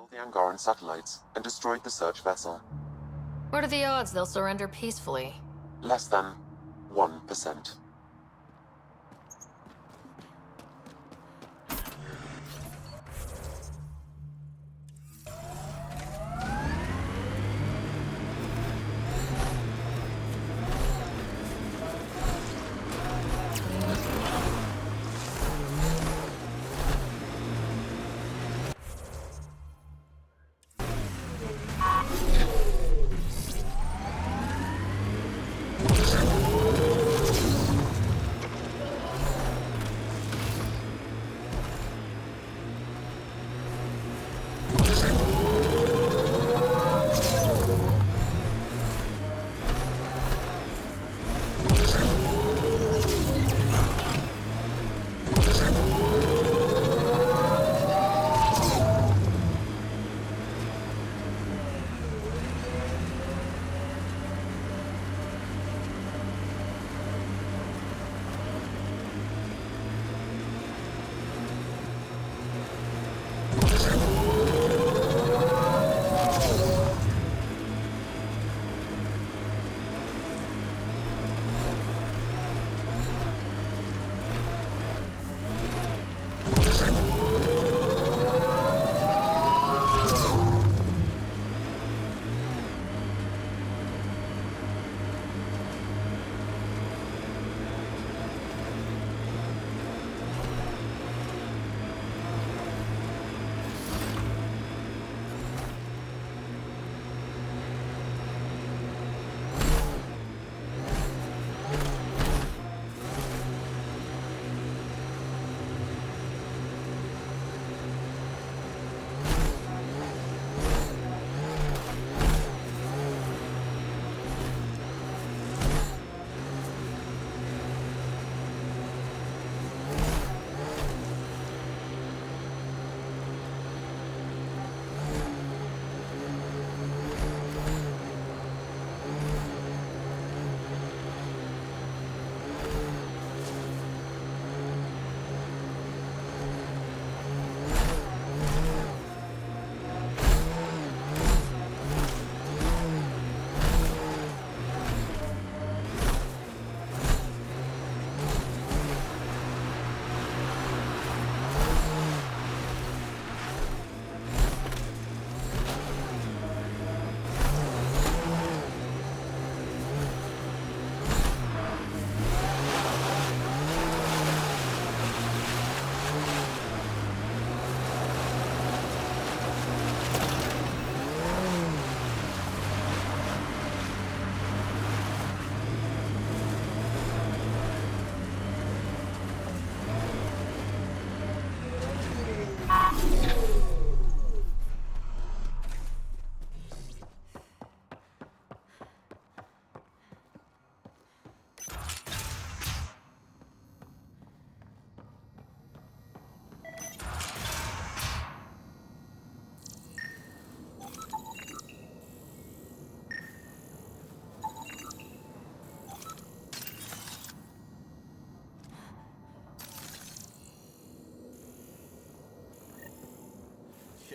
Stole the Angaran satellites and destroyed the search vessel. What are the odds they'll surrender peacefully? Less than 1%.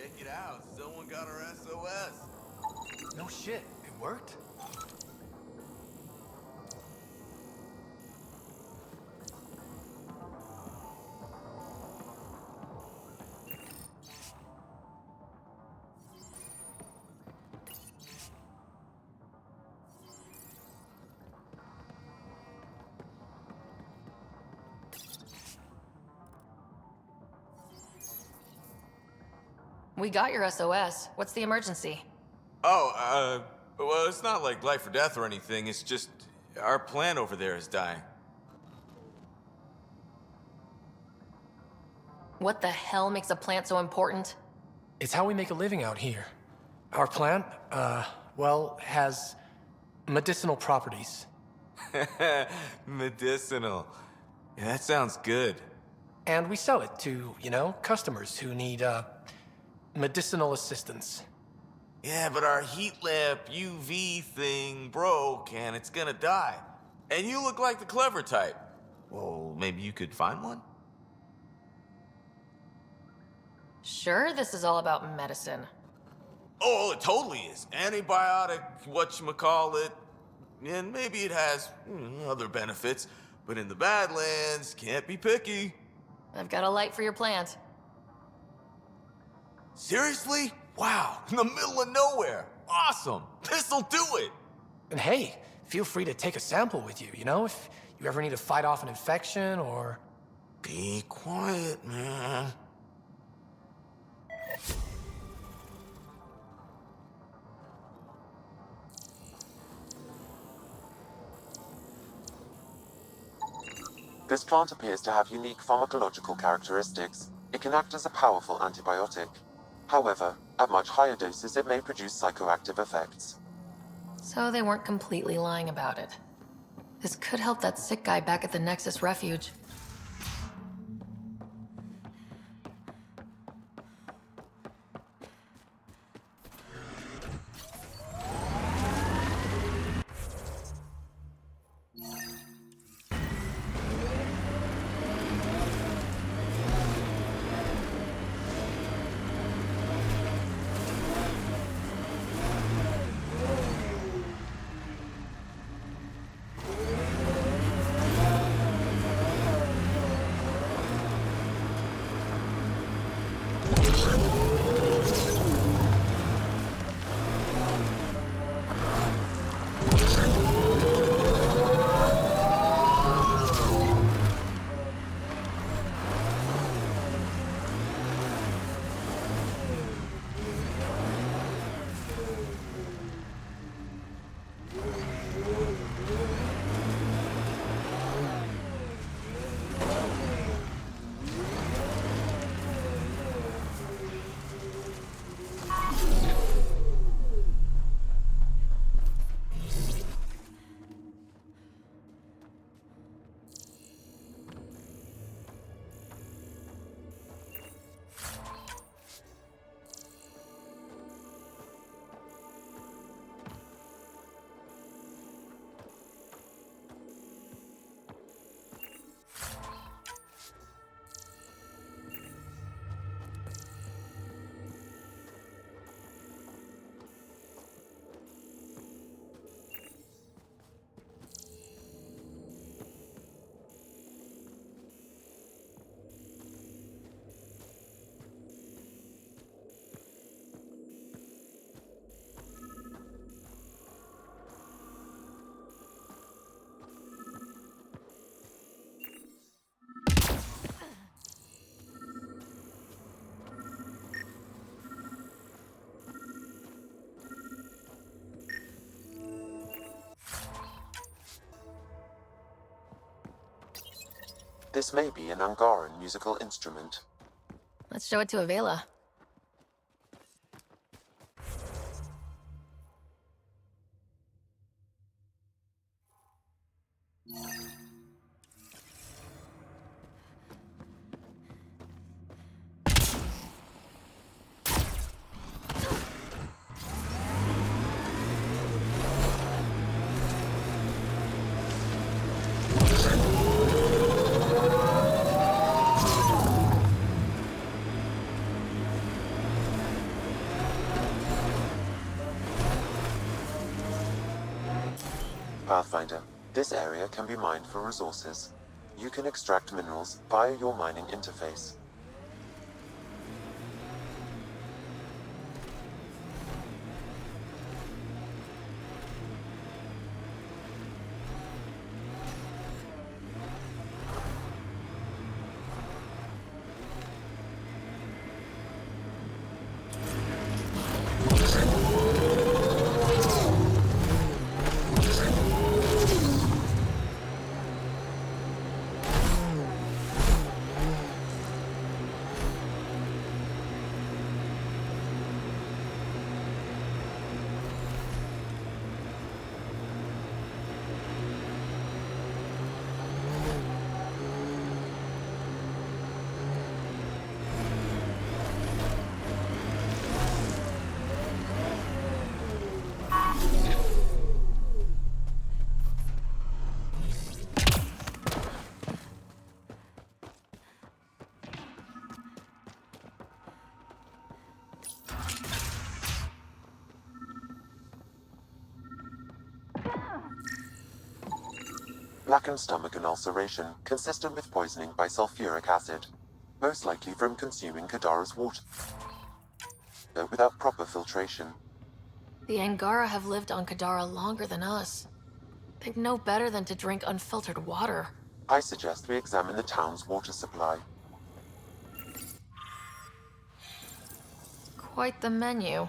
Check it out. Someone got our SOS. No shit, it worked? We got your SOS. What's the emergency? Oh, well, it's not like life or death or anything. It's just our plant over there is dying. What the hell makes a plant so important? It's how we make a living out here. Our plant, well, has medicinal properties. Medicinal. Yeah, that sounds good. And we sell it to, customers who need, medicinal assistance. Yeah, but our heat lamp UV thing broke and it's gonna die. And you look like the clever type. Well, maybe you could find one? Sure, this is all about medicine. Oh, it totally is. Antibiotic, whatchamacallit. And maybe it has other benefits. But in the Badlands, can't be picky. I've got a light for your plant. Seriously? Wow, in the middle of nowhere. Awesome. This'll do it. And hey, feel free to take a sample with you, if you ever need to fight off an infection or... Be quiet, man. This plant appears to have unique pharmacological characteristics. It can act as a powerful antibiotic. However, at much higher doses it may produce psychoactive effects. So they weren't completely lying about it. This could help that sick guy back at the Nexus Refuge. This may be an Angaran musical instrument. Let's show it to Avela. Pathfinder, this area can be mined for resources. You can extract minerals via your mining interface. Blackened stomach and ulceration, consistent with poisoning by sulfuric acid. Most likely from consuming Kadara's water without proper filtration. The Angara have lived on Kadara longer than us. They'd know better than to drink unfiltered water. I suggest we examine the town's water supply. Quite the menu.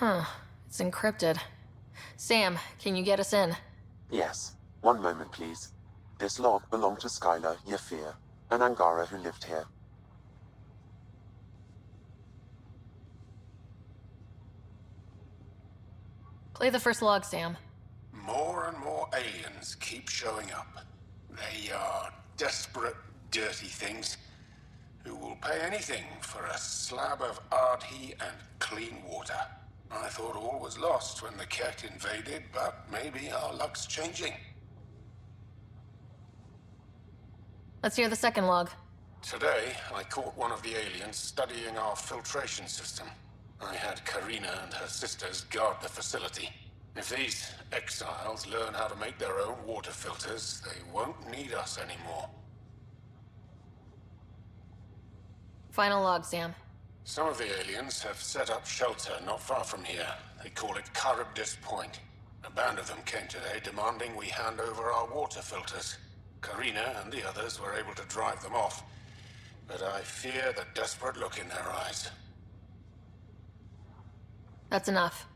Huh. It's encrypted. Sam, can you get us in? Yes. One moment, please. This log belonged to Skylar Yafir, an Angara who lived here. Play the first log, Sam. More and more aliens keep showing up. They are desperate, dirty things who will pay anything for a slab of Ardhi and clean water. I thought all was lost when the Ket invaded, but maybe our luck's changing. Let's hear the second log. Today, I caught one of the aliens studying our filtration system. I had Karina and her sisters guard the facility. If these exiles learn how to make their own water filters, they won't need us anymore. Final log, Sam. Some of the aliens have set up shelter not far from here. They call it Charybdis Point. A band of them came today demanding we hand over our water filters. Karina and the others were able to drive them off, but I fear the desperate look in their eyes. That's enough.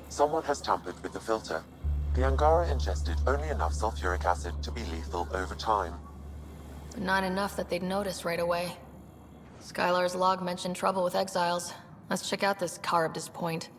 Someone has tampered with the filter. The Angara ingested only enough sulfuric acid to be lethal over time. But not enough that they'd notice right away. Skylar's log mentioned trouble with exiles. Let's check out this Charybdis Point.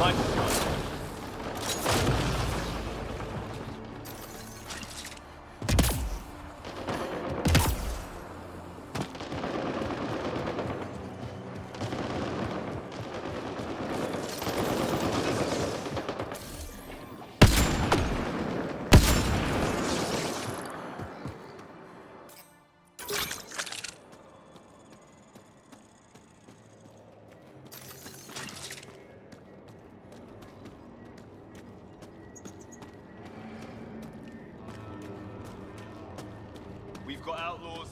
microphone. We've got outlaws.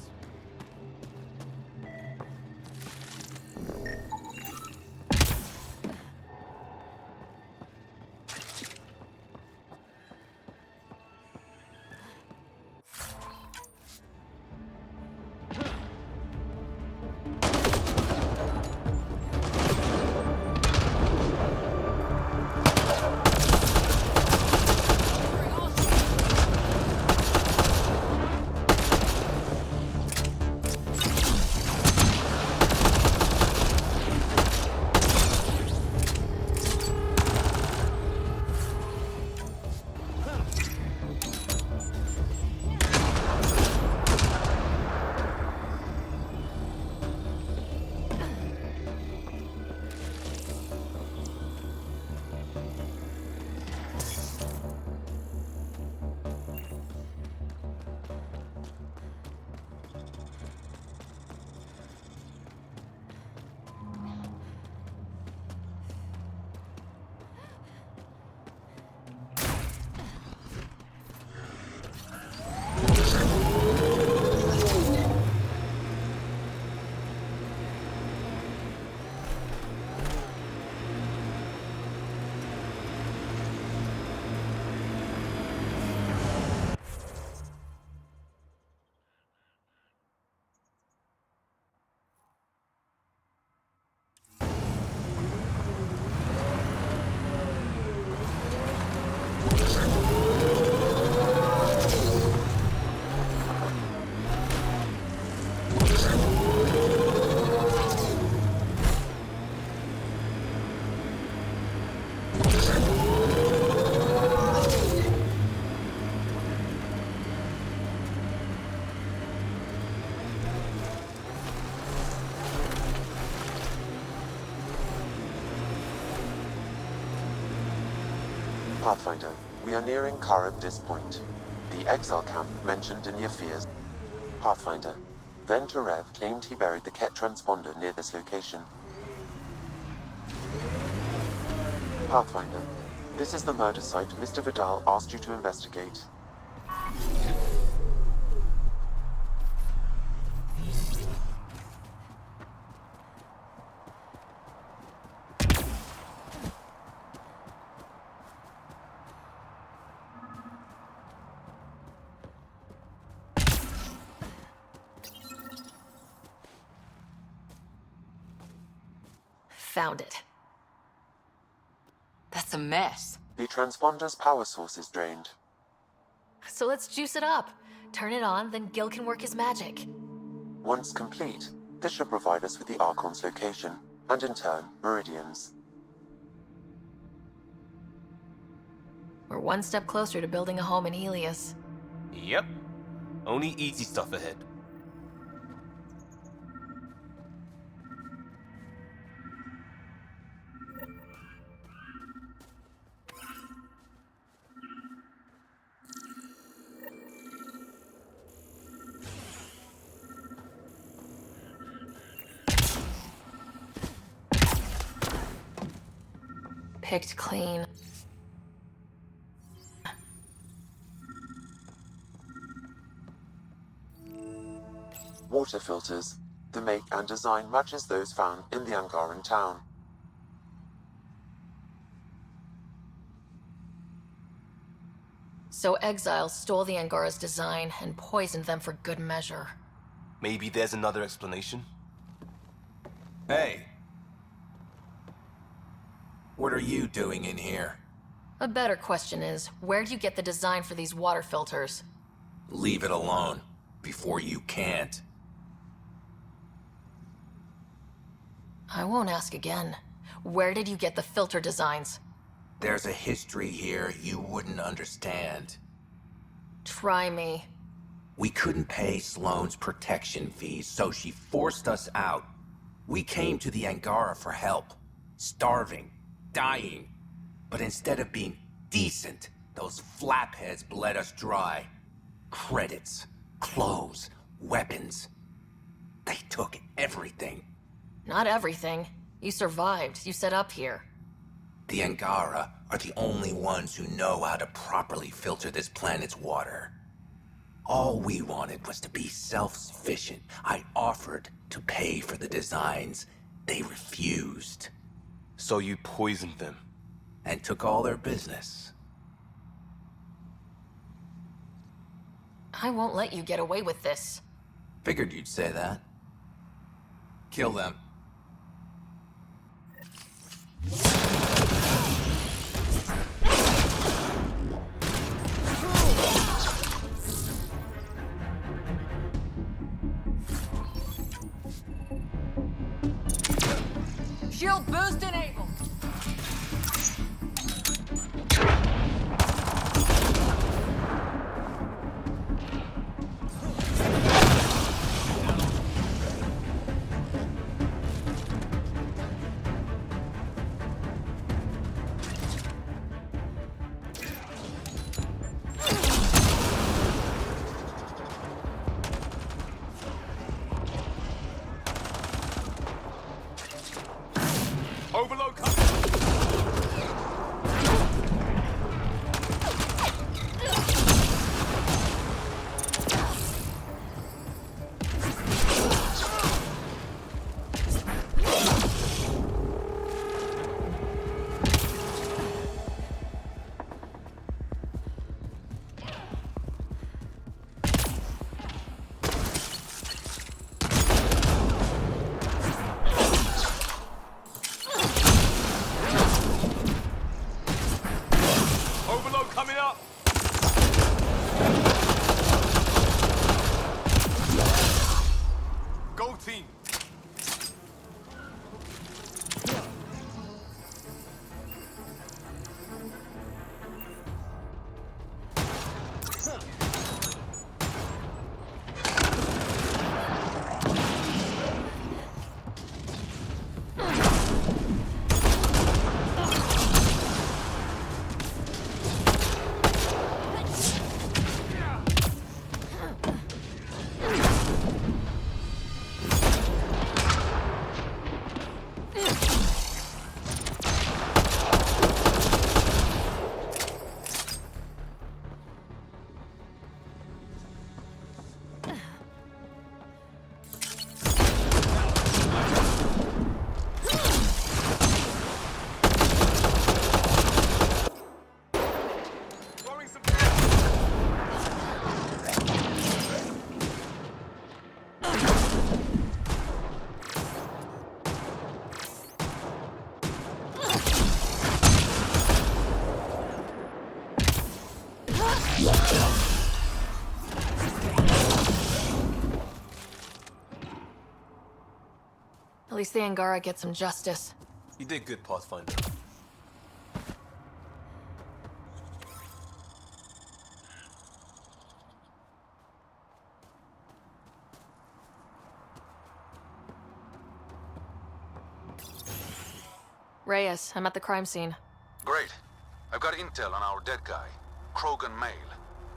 Pathfinder, we are nearing Karabdis Point, the exile camp mentioned in your fears. Pathfinder, Venturev claimed he buried the Ket transponder near this location. Pathfinder, this is the murder site Mr. Vidal asked you to investigate. Found it. That's a mess. The transponder's power source is drained. So let's juice it up. Turn it on, then Gil can work his magic. Once complete, this should provide us with the Archon's location, and in turn, Meridian's. We're one step closer to building a home in Helios. Yep. Only easy stuff ahead. Picked clean. Water filters. The make and design matches those found in the Angaran town. So exiles stole the Angara's design and poisoned them for good measure. Maybe there's another explanation? Hey. What are you doing in here? A better question is, where'd you get the design for these water filters? Leave it alone, before you can't. I won't ask again. Where did you get the filter designs? There's a history here you wouldn't understand. Try me. We couldn't pay Sloane's protection fees, so she forced us out. We came to the Angara for help. Starving, dying. But instead of being decent, those flapheads bled us dry. Credits, clothes, weapons. They took everything. Not everything. You survived. You set up here. The Angara are the only ones who know how to properly filter this planet's water. All we wanted was to be self-sufficient. I offered to pay for the designs. They refused. So you poisoned them. And took all their business. I won't let you get away with this. Figured you'd say that. Kill them. Shield boost enabled. Overload coming. Overload coming up. Go team. Throwing some. At least the Angara get some justice. You did good, Pathfinder. Reyes, I'm at the crime scene. Great. I've got intel on our dead guy, Krogan Male.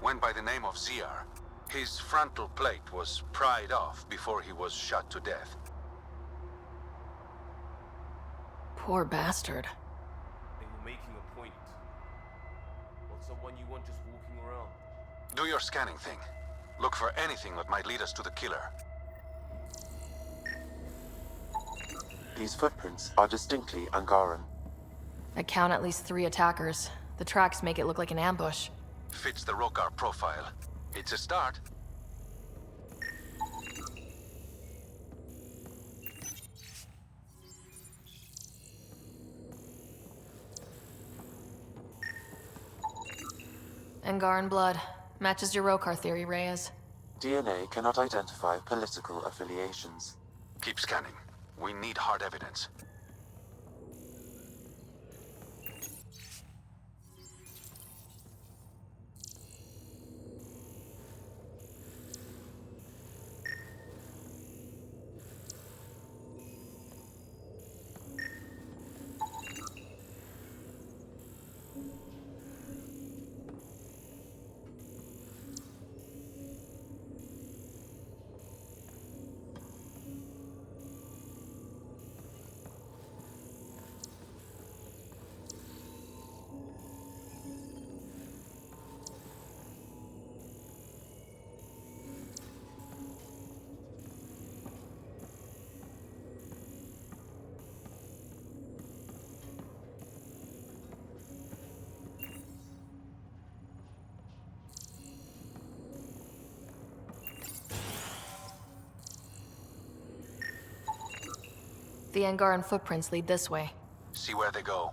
Went by the name of ZR. His frontal plate was pried off before he was shot to death. Poor bastard. They were making a point. Not someone you want just walking around. Do your scanning thing. Look for anything that might lead us to the killer. These footprints are distinctly Angaran. I count at least 3 attackers. The tracks make it look like an ambush. Fits the Rokar profile. It's a start. Angaran blood. Matches your Rokar theory, Reyes. DNA cannot identify political affiliations. Keep scanning. We need hard evidence. The Angaran footprints lead this way. See where they go.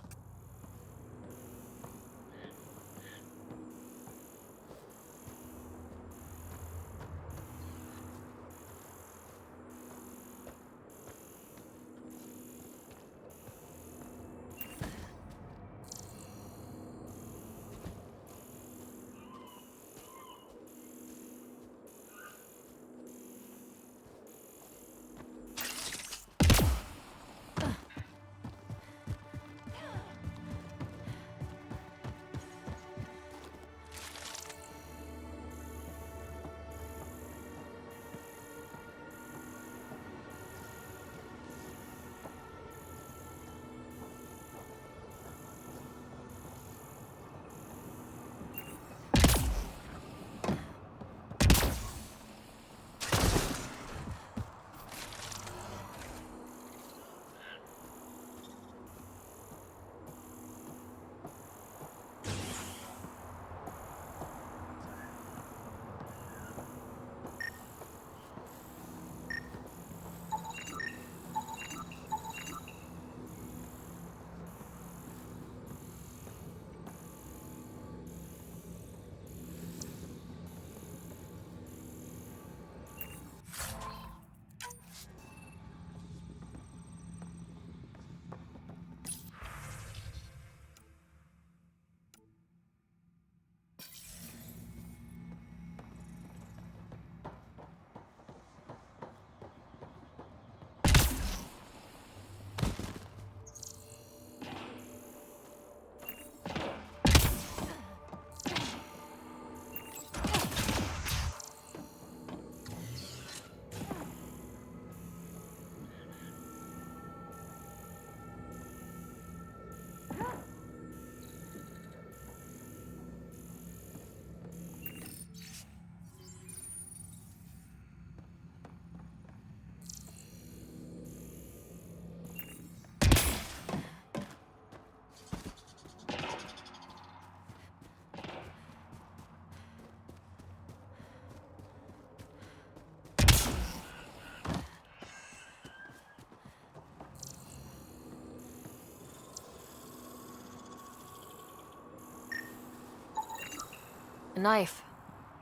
A knife.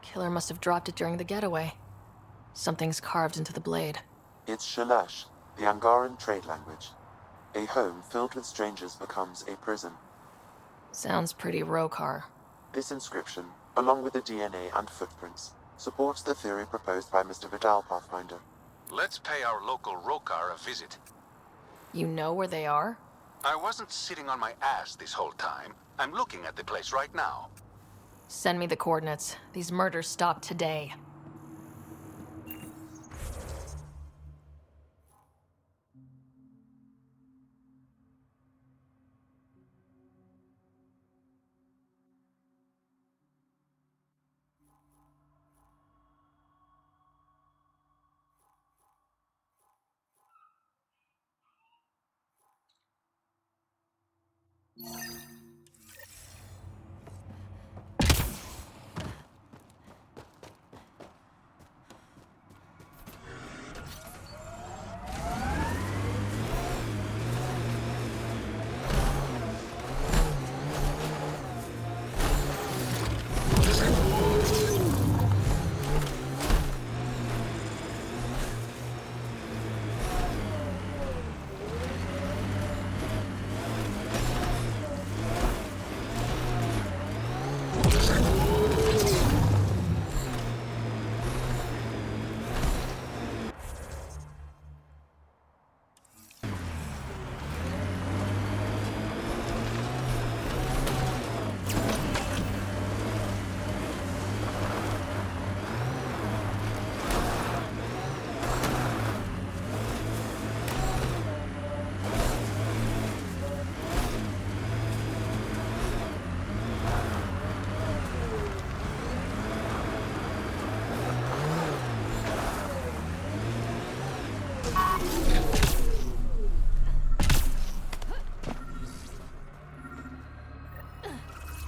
Killer must have dropped it during the getaway. Something's carved into the blade. It's Shalash, the Angaran trade language. A home filled with strangers becomes a prison. Sounds pretty Rokar. This inscription, along with the DNA and footprints, supports the theory proposed by Mr. Vidal, Pathfinder. Let's pay our local Rokar a visit. You know where they are? I wasn't sitting on my ass this whole time. I'm looking at the place right now. Send me the coordinates. These murders stop today.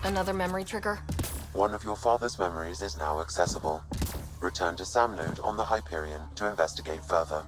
Another memory trigger? One of your father's memories is now accessible. Return to Samnode on the Hyperion to investigate further.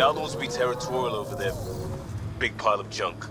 outlaws be territorial over their big pile of junk.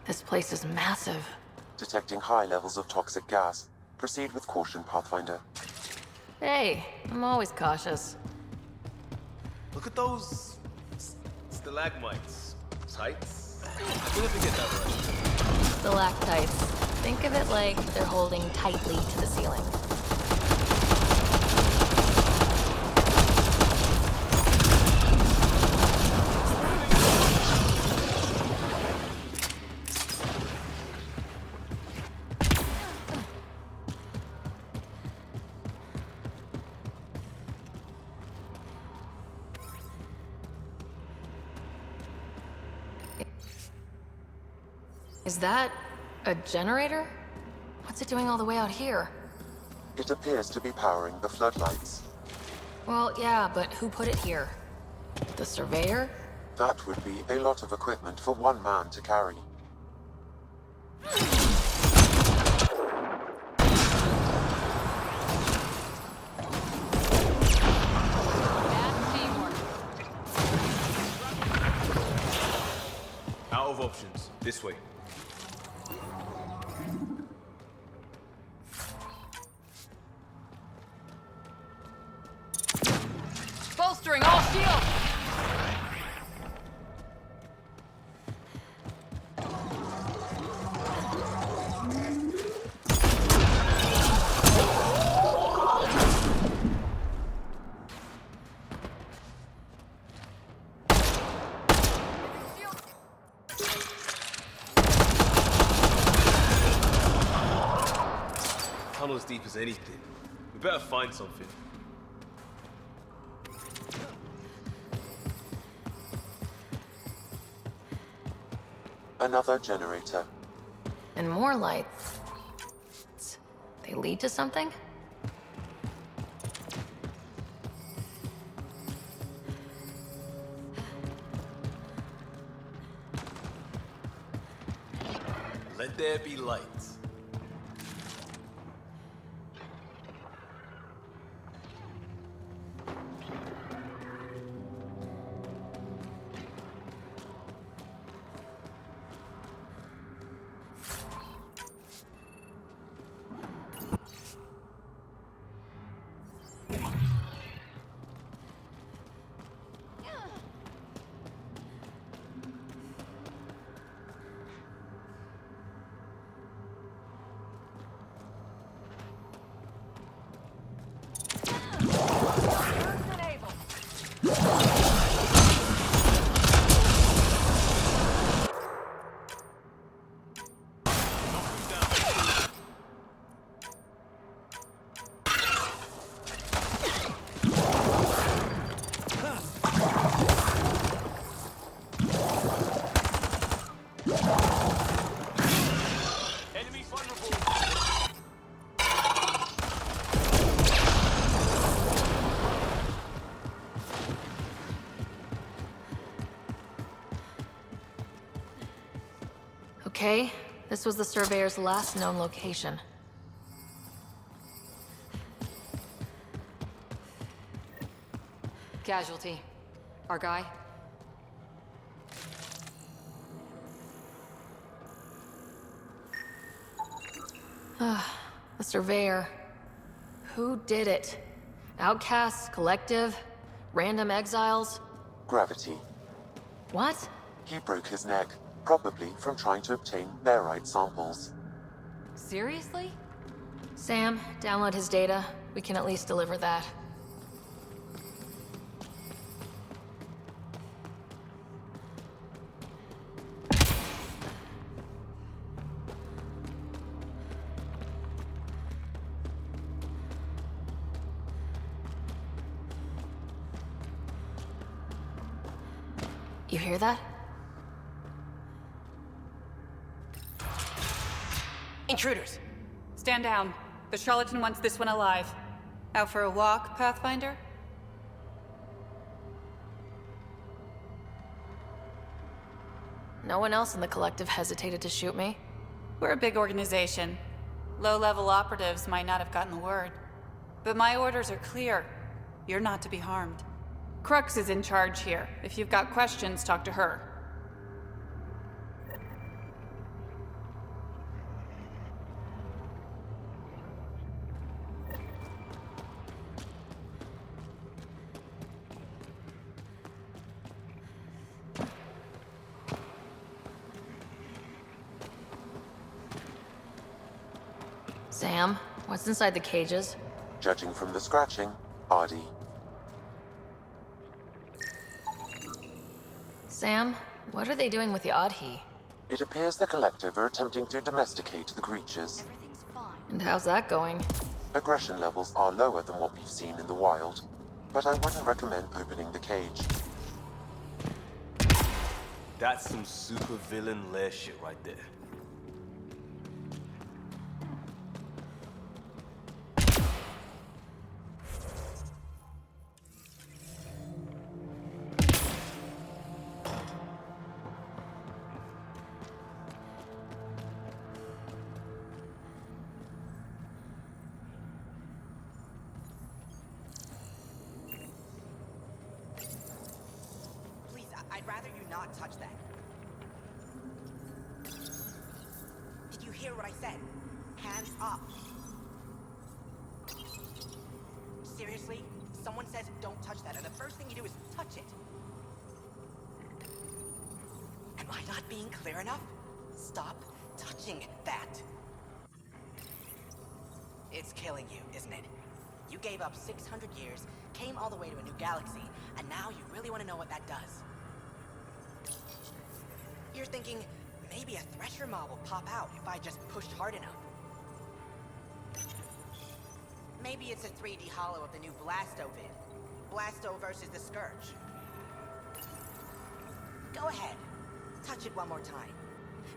This place is massive. Detecting high levels of toxic gas. Proceed with caution, Pathfinder. Hey, I'm always cautious. Look at those stalagmites. Sights? I can never get that right. Stalactites. Think of it like they're holding tightly to the ceiling. Is that a generator? What's it doing all the way out here? It appears to be powering the floodlights. Well, yeah, but who put it here? The surveyor? That would be a lot of equipment for one man to carry. Out of options. This way. Bolstering all shields! Tunnel as deep as anything. We better find something. Another generator. And more lights. They lead to something? Let there be light. Okay, this was the surveyor's last known location. Casualty. Our guy? The surveyor. Who did it? Outcasts, collective, random exiles? Gravity. What? He broke his neck, probably from trying to obtain barite samples. Seriously? Sam, download his data. We can at least deliver that. You hear that? Intruders! Stand down. The charlatan wants this one alive. Out for a walk, Pathfinder? No one else in the collective hesitated to shoot me. We're a big organization. Low-level operatives might not have gotten the word. But my orders are clear. You're not to be harmed. Crux is in charge here. If you've got questions, talk to her. Sam, what's inside the cages? Judging from the scratching, Artie. Sam, what are they doing with the Adhi? It appears the collective are attempting to domesticate the creatures. And how's that going? Aggression levels are lower than what we've seen in the wild, but I wouldn't recommend opening the cage. That's some super villain lair shit right there. I'd rather you not touch that. Did you hear what I said? Hands up. Seriously? Someone says don't touch that, and the first thing you do is touch it. Am I not being clear enough? Stop touching that. It's killing you, isn't it? You gave up 600 years, came all the way to a new galaxy, and now you really want to know what that does. You're thinking, maybe a Thresher mob will pop out if I just pushed hard enough. Maybe it's a 3D holo of the new Blasto vid. Blasto versus the Scourge. Go ahead. Touch it one more time.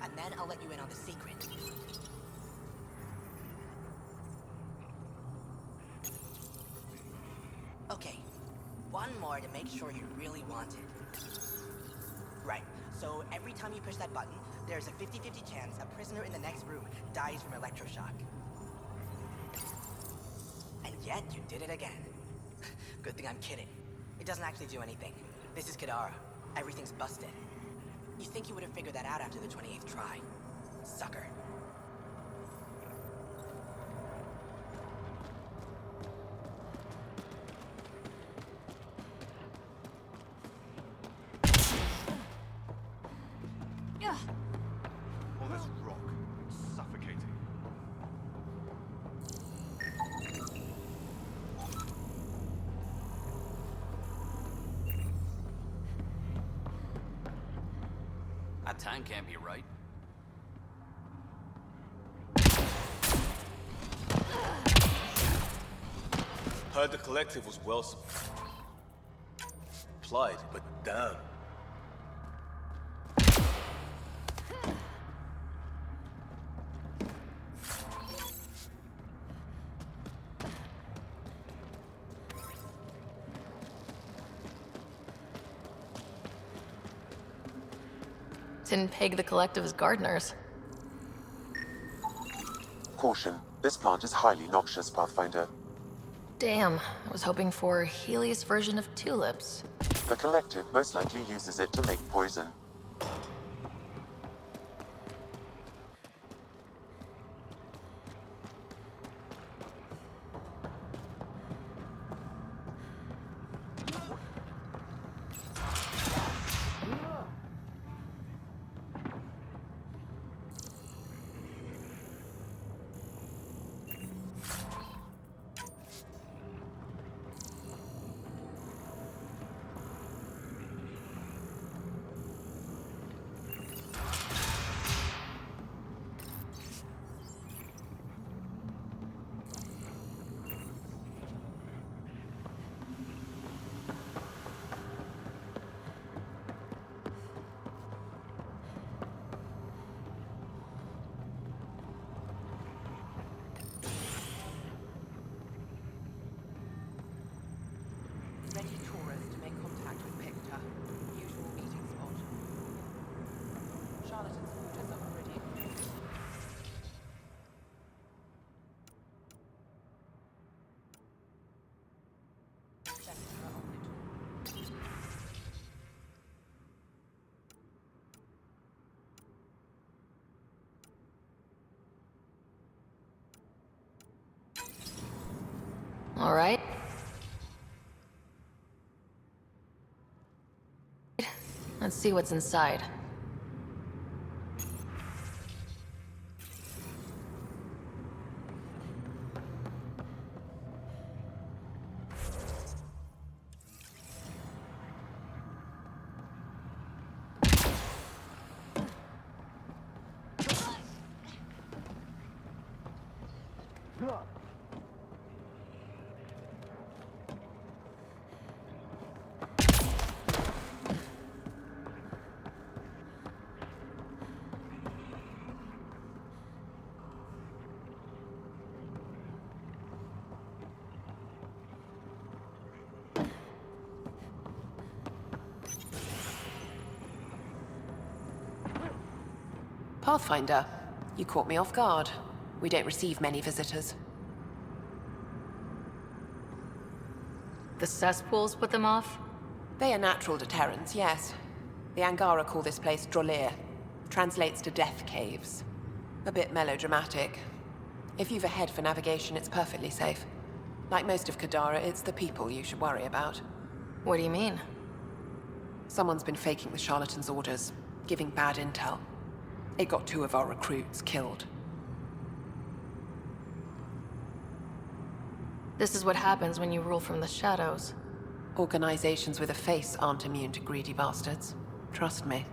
And then I'll let you in on the secret. Okay. One more to make sure you really want it. Right. So every time you push that button, there's a 50-50 chance a prisoner in the next room dies from electroshock. And yet you did it again. Good thing I'm kidding. It doesn't actually do anything. This is Kadara. Everything's busted. You think you would have figured that out after the 28th try? Sucker. All this rock. It's suffocating. That time can't be right. Heard the collective was well supplied, but damn. Didn't peg the collective as gardeners. Caution, this plant is highly noxious, Pathfinder. Damn, I was hoping for Helios' version of tulips. The collective most likely uses it to make poison. All right. Let's see what's inside. Pathfinder, you caught me off guard. We don't receive many visitors. The cesspools put them off? They are natural deterrents, yes. The Angara call this place Drolir. Translates to death caves. A bit melodramatic. If you've a head for navigation, it's perfectly safe. Like most of Kadara, it's the people you should worry about. What do you mean? Someone's been faking the charlatan's orders, giving bad intel. It got 2 of our recruits killed. This is what happens when you rule from the shadows. Organizations with a face aren't immune to greedy bastards. Trust me.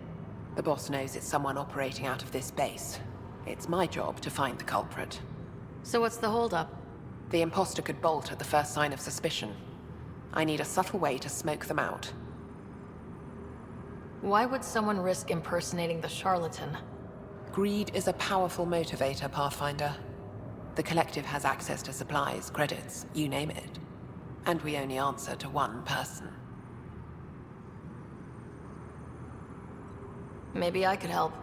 The boss knows it's someone operating out of this base. It's my job to find the culprit. So what's the holdup? The imposter could bolt at the first sign of suspicion. I need a subtle way to smoke them out. Why would someone risk impersonating the charlatan? Greed is a powerful motivator, Pathfinder. The Collective has access to supplies, credits, you name it. And we only answer to one person. Maybe I could help.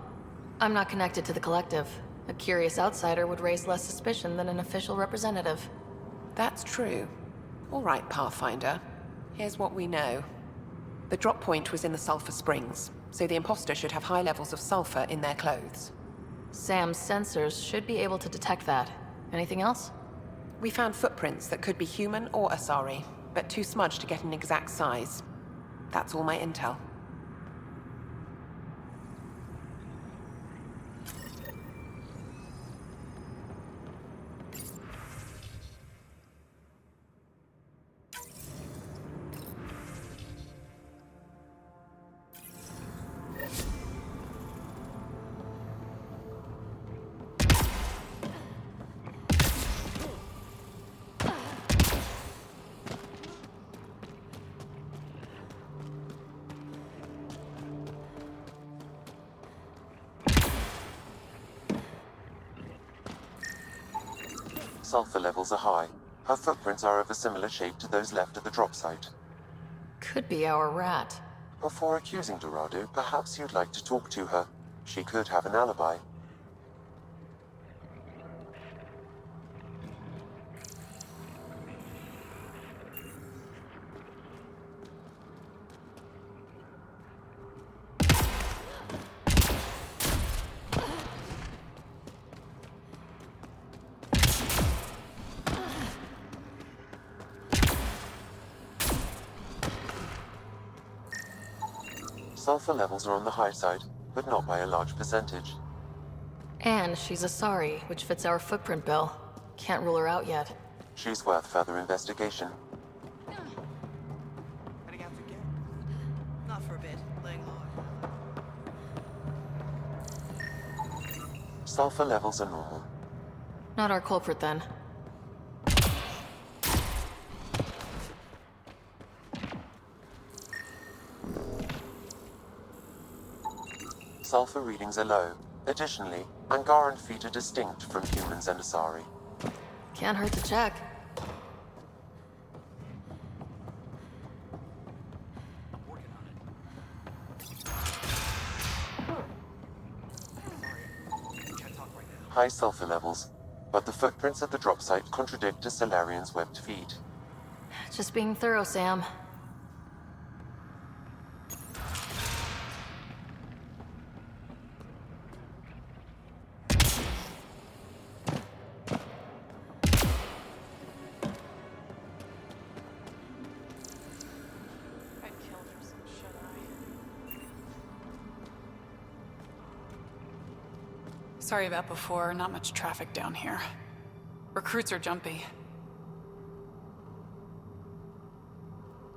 I'm not connected to the Collective. A curious outsider would raise less suspicion than an official representative. That's true. All right, Pathfinder. Here's what we know. The drop point was in the sulfur springs, so the imposter should have high levels of sulfur in their clothes. Sam's sensors should be able to detect that. Anything else? We found footprints that could be human or Asari, but too smudged to get an exact size. That's all my intel. Sulfur levels are high. Her footprints are of a similar shape to those left at the drop site. Could be our rat. Before accusing Dorado, perhaps you'd like to talk to her. She could have an alibi. Sulfur levels are on the high side, but not by a large percentage. And she's Asari, which fits our footprint bill. Can't rule her out yet. She's worth further investigation. Heading out again? Not for a bit. Laying low. Sulfur levels are normal. Not our culprit, then. Sulfur readings are low. Additionally, Angaran feet are distinct from humans and Asari. Can't hurt to check. High sulfur levels, but the footprints at the drop site contradict a Solarian's webbed feet. Just being thorough, Sam. Sorry about before, not much traffic down here. Recruits are jumpy.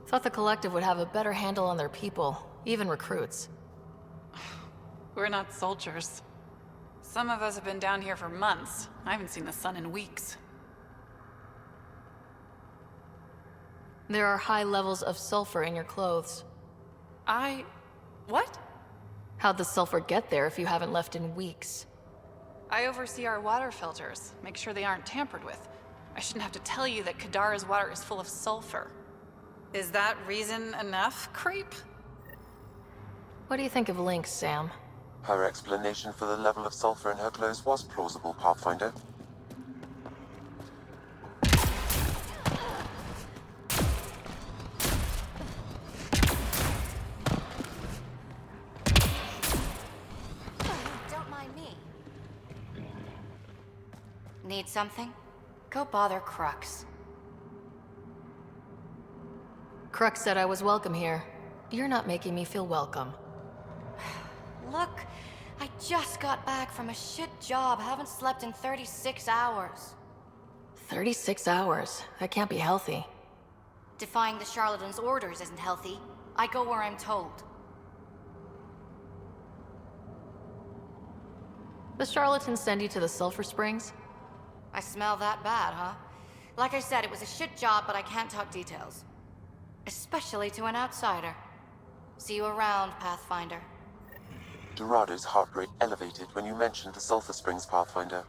Thought the Collective would have a better handle on their people, even recruits. We're not soldiers. Some of us have been down here for months. I haven't seen the sun in weeks. There are high levels of sulfur in your clothes. What? How'd the sulfur get there if you haven't left in weeks? I oversee our water filters, make sure they aren't tampered with. I shouldn't have to tell you that Kadara's water is full of sulfur. Is that reason enough, creep? What do you think of Lynx, Sam? Her explanation for the level of sulfur in her clothes was plausible, Pathfinder. Don't mind me. Need something? Go bother Crux. Crux said I was welcome here. You're not making me feel welcome. Look, I just got back from a shit job. Haven't slept in 36 hours. 36 hours? That can't be healthy. Defying the charlatan's orders isn't healthy. I go where I'm told. The charlatans send you to the sulfur springs? I smell that bad, huh? Like I said, it was a shit job, but I can't talk details. Especially to an outsider. See you around, Pathfinder. Dorado's heart rate elevated when you mentioned the sulfur springs, Pathfinder.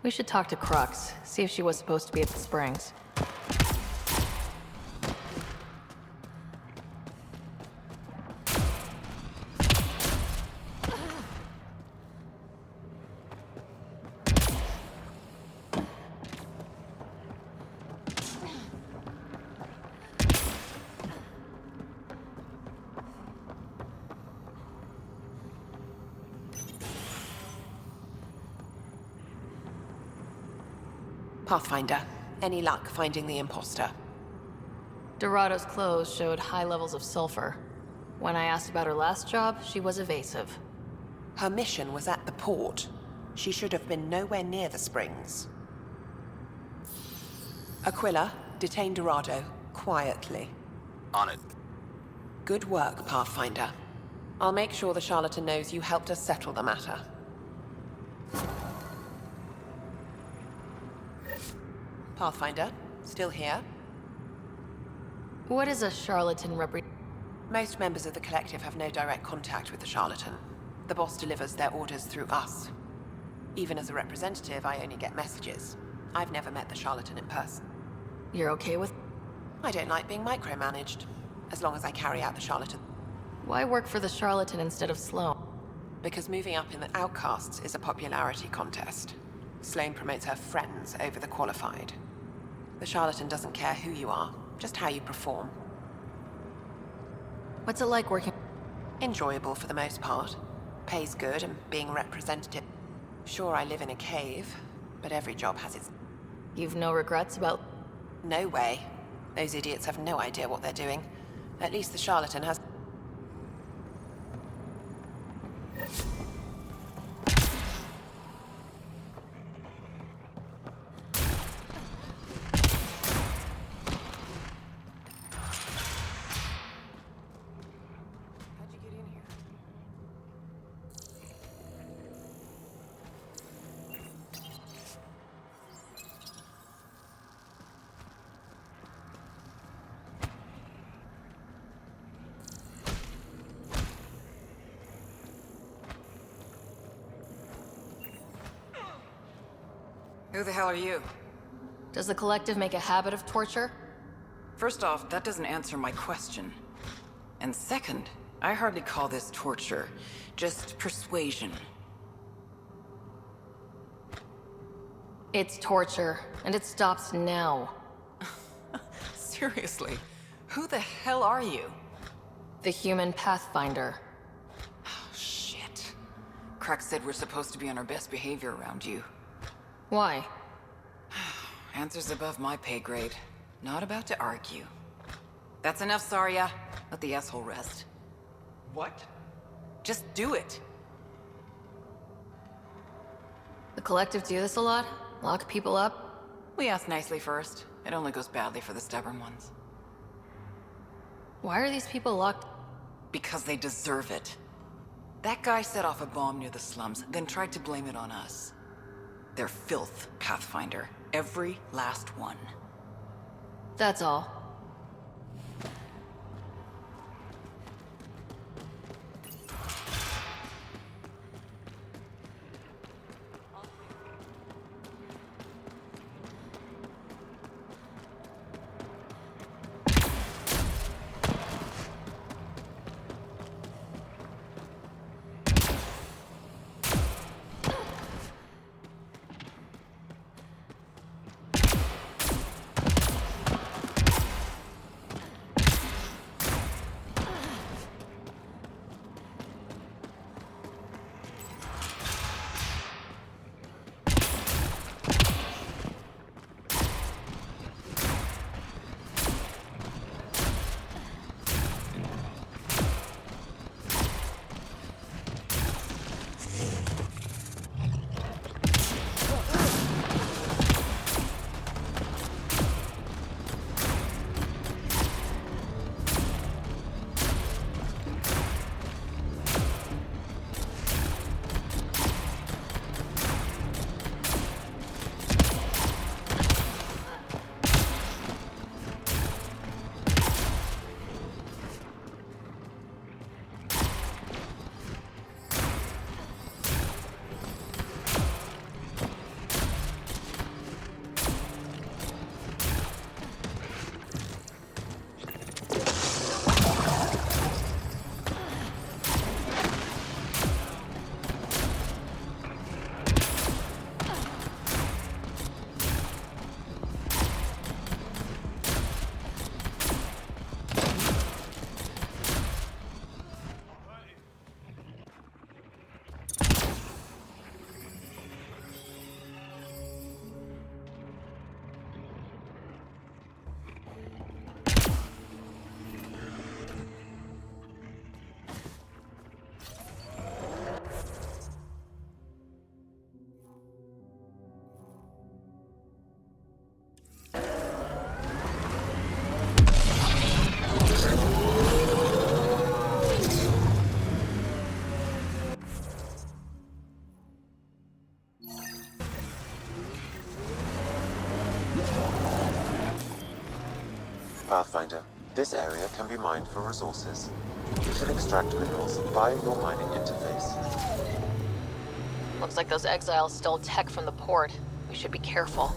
We should talk to Crux, see if she was supposed to be at the springs. Pathfinder, any luck finding the imposter? Dorado's clothes showed high levels of sulfur. When I asked about her last job, she was evasive. Her mission was at the port. She should have been nowhere near the springs. Aquila, detain Dorado, quietly. On it. Good work, Pathfinder. I'll make sure the charlatan knows you helped us settle the matter. Pathfinder, still here? What is a charlatan Most members of the Collective have no direct contact with the charlatan. The boss delivers their orders through us. Even as a representative, I only get messages. I've never met the charlatan in person. You're okay with? I don't like being micromanaged, as long as I carry out the charlatan. Why work for the charlatan instead of Sloane? Because moving up in the outcasts is a popularity contest. Sloane promotes her friends over the qualified. The charlatan doesn't care who you are, just how you perform. What's it like working? Enjoyable for the most part. Pays good and being representative. Sure, I live in a cave, but every job has its... You've no regrets about... No way. Those idiots have no idea what they're doing. At least the charlatan has... Who the hell are you? Does the Collective make a habit of torture? First off, that doesn't answer my question. And second, I hardly call this torture, just persuasion. It's torture, and it stops now. Seriously, who the hell are you? The human Pathfinder. Shit. Crux said we're supposed to be on our best behavior around you. Why? Answers above my pay grade. Not about to argue. That's enough, Saria. Let the asshole rest. What? Just do it. The Collective do this a lot? Lock people up? We ask nicely first. It only goes badly for the stubborn ones. Why are these people locked? Because they deserve it. That guy set off a bomb near the slums, then tried to blame it on us. They're filth, Pathfinder. Every last one. That's all. Pathfinder, this area can be mined for resources. You should extract minerals via your mining interface. Looks like those exiles stole tech from the port. We should be careful.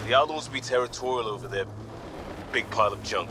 The Outlaws be territorial over their big pile of junk.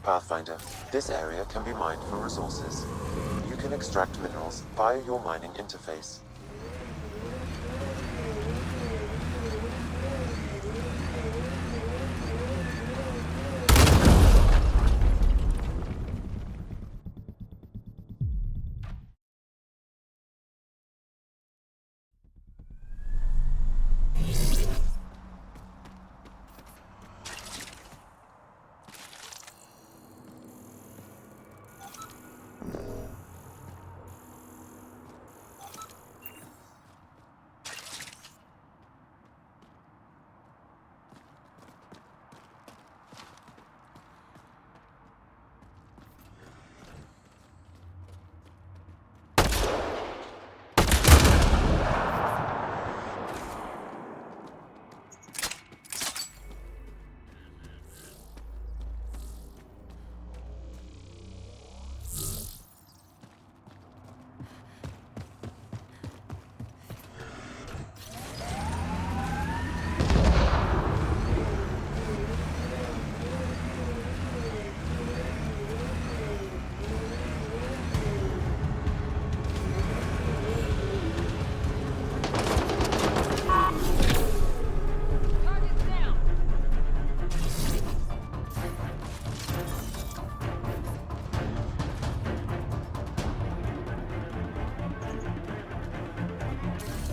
Pathfinder, this area can be mined for resources. You can extract minerals via your mining interface.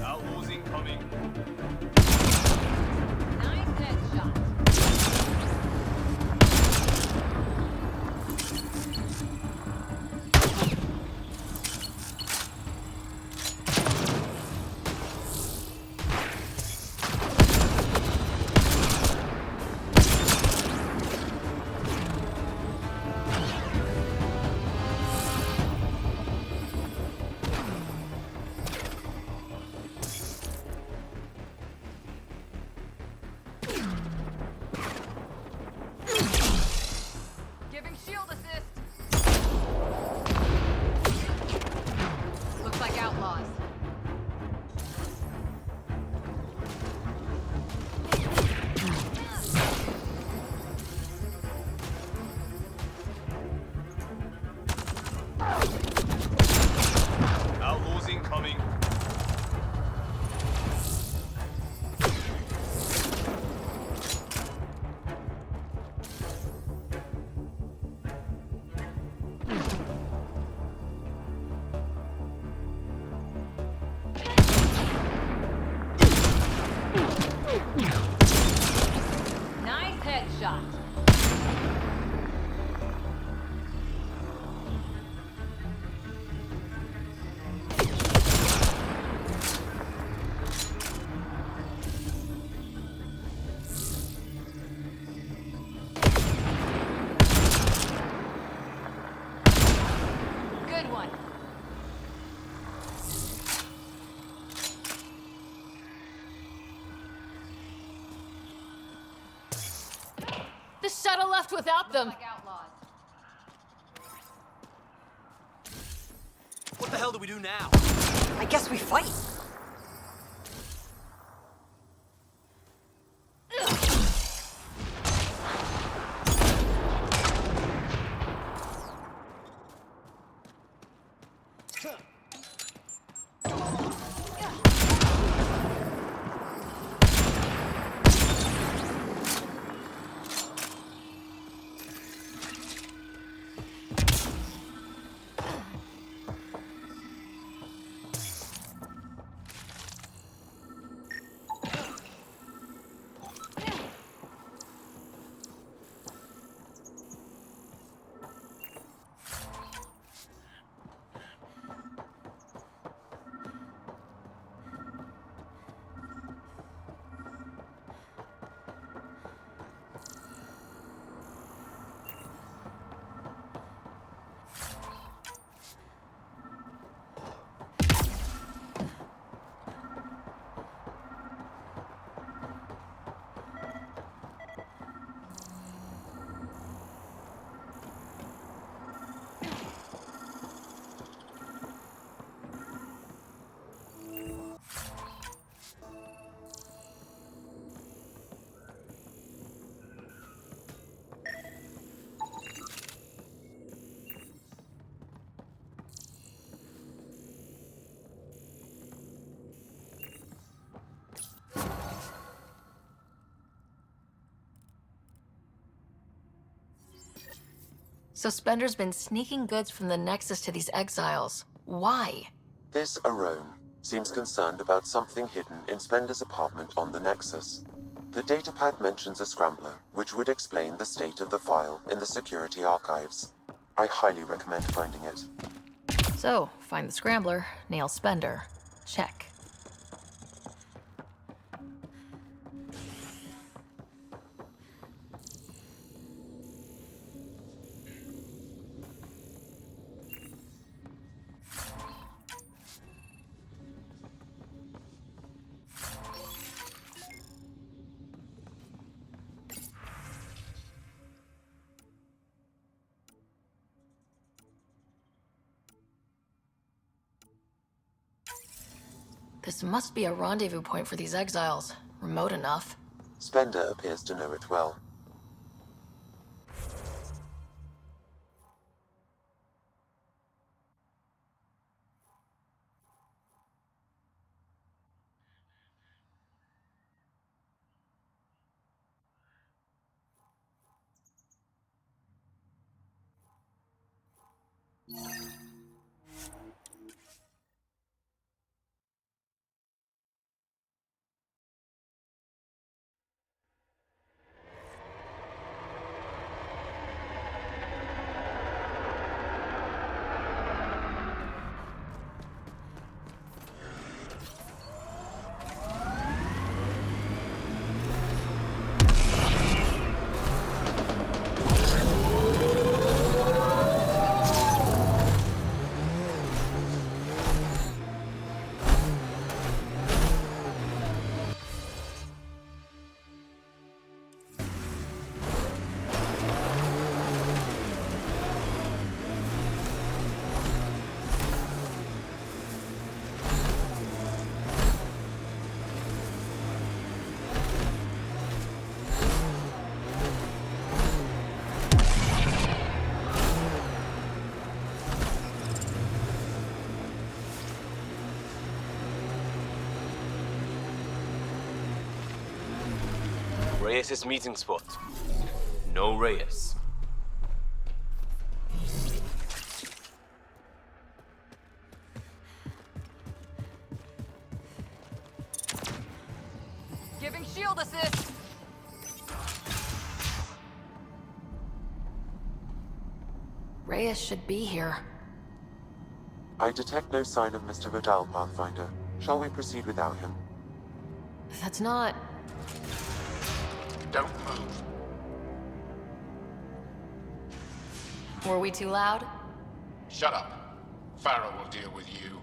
Outlaws incoming. Nice headshot. Giving shield assist. Looks like outlaws. Outlaws incoming. Nice headshot. Good one. The shuttle left without them. Like outlaws. What the hell do we do now? I guess we fight. So Spender's been sneaking goods from the Nexus to these exiles. Why? This Arome seems concerned about something hidden in Spender's apartment on the Nexus. The datapad mentions a scrambler, which would explain the state of the file in the security archives. I highly recommend finding it. So, find the scrambler, nail Spender. Check. This must be a rendezvous point for these exiles. Remote enough. Spender appears to know it well. Reyes' meeting spot. No Reyes. Giving shield assist. Reyes should be here. I detect no sign of Mr. Vidal, Pathfinder. Shall we proceed without him? That's not... Don't move. Were we too loud? Shut up. Farrell will deal with you.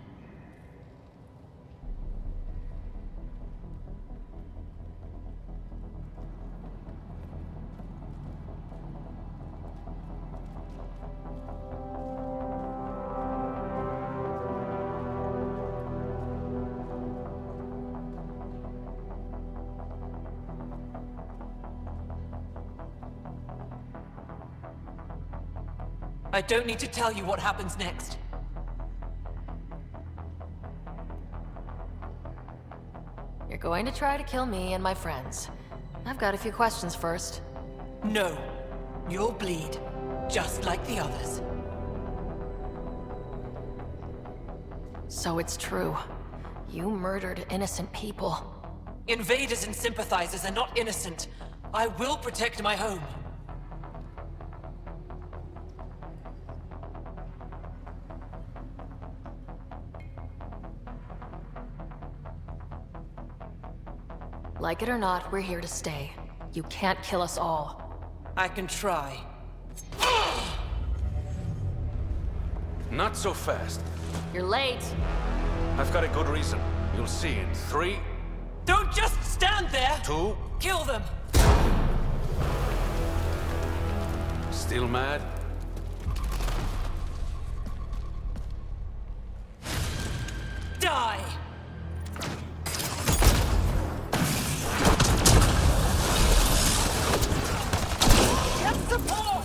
I don't need to tell you what happens next. You're going to try to kill me and my friends. I've got a few questions first. No. You'll bleed. Just like the others. So it's true. You murdered innocent people. Invaders and sympathizers are not innocent. I will protect my home. Like it or not, we're here to stay. You can't kill us all. I can try. Not so fast. You're late. I've got a good reason. You'll see in 3... Don't just stand there! 2... Kill them! Still mad? Die! Get support!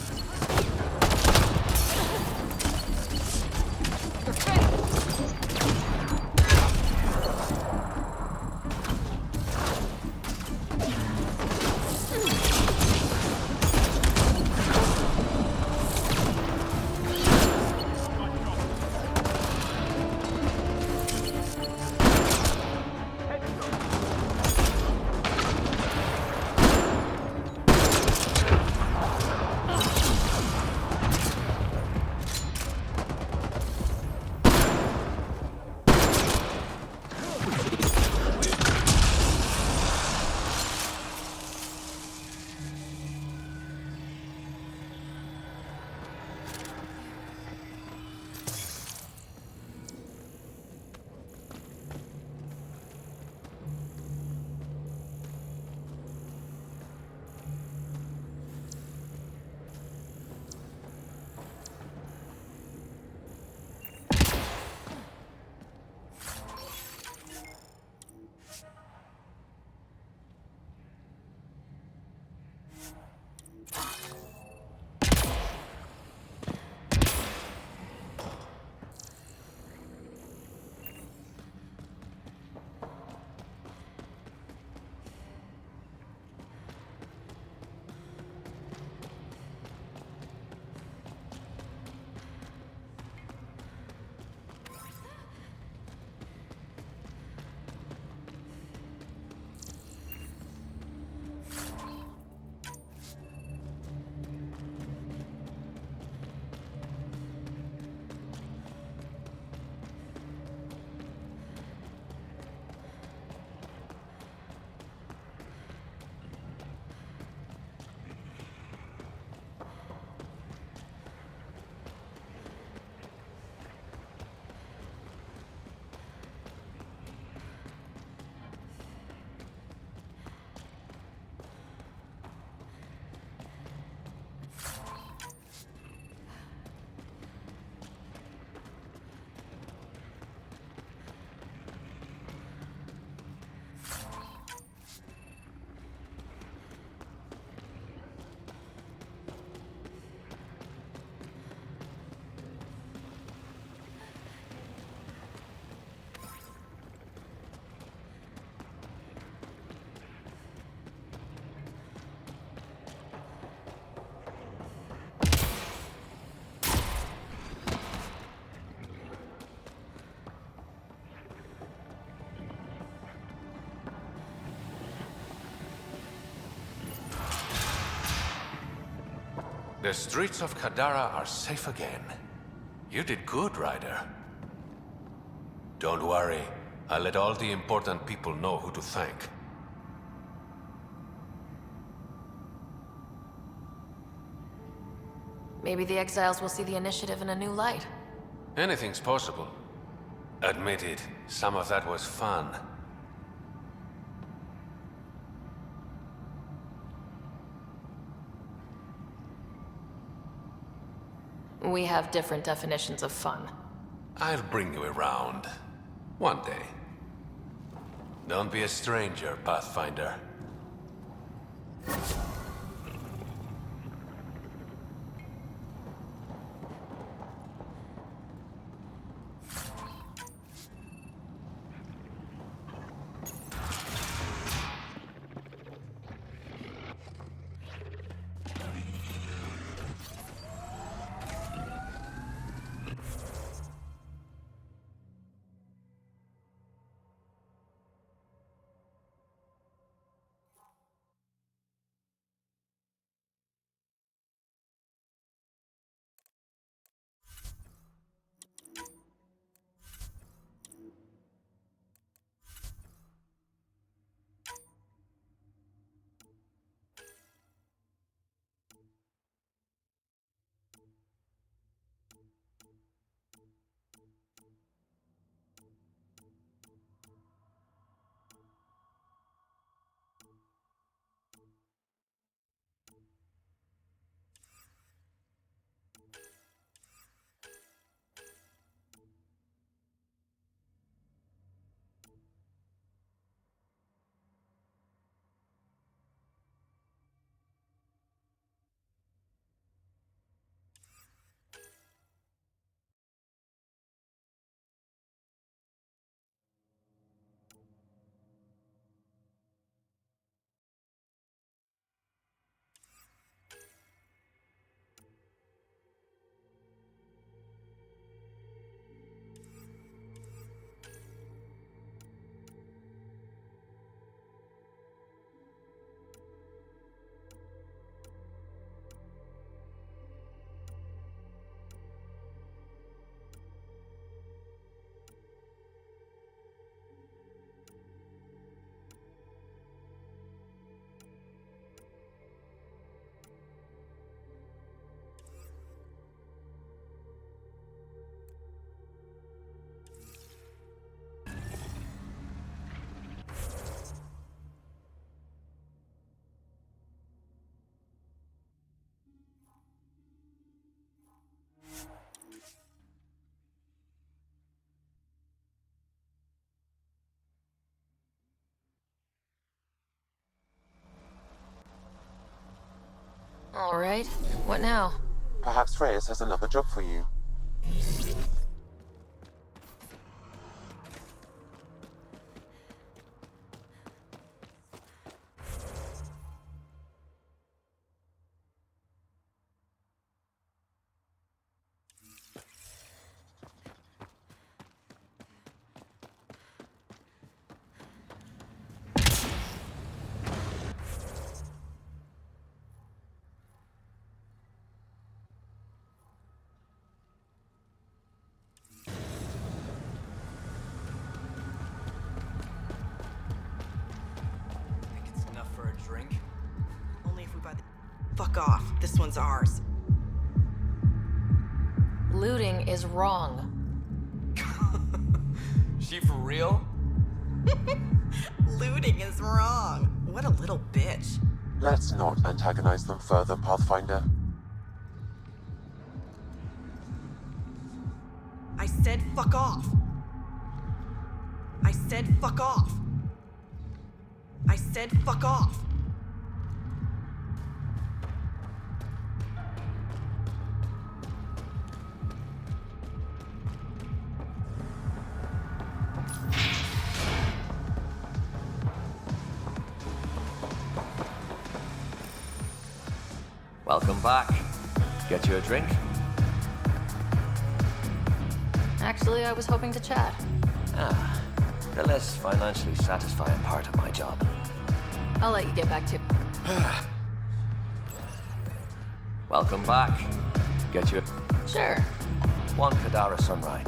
The streets of Kadara are safe again. You did good, Ryder. Don't worry. I'll let all the important people know who to thank. Maybe the exiles will see the initiative in a new light. Anything's possible. Admit it, some of that was fun. We have different definitions of fun. I'll bring you around. One day. Don't be a stranger, Pathfinder. All right, what now? Perhaps Reyes has another job for you. Fuck off. This one's ours. Looting is wrong. She for real? Looting is wrong. What a little bitch. Let's not antagonize them further, Pathfinder. I said fuck off. I said fuck off. I said fuck off. Welcome back. Get you a drink? Actually, I was hoping to chat. Ah, the less financially satisfying part of my job. I'll let you get back to... Welcome back. Get you Sure. one Kadara Sunrise.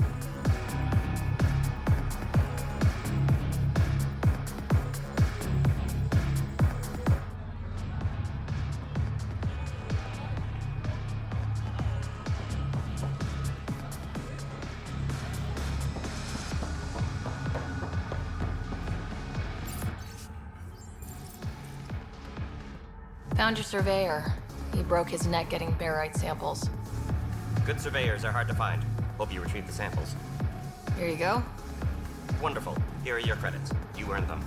Found your surveyor. He broke his neck getting barite samples. Good surveyors are hard to find. Hope you retrieved the samples. Here you go. Wonderful. Here are your credits. You earned them.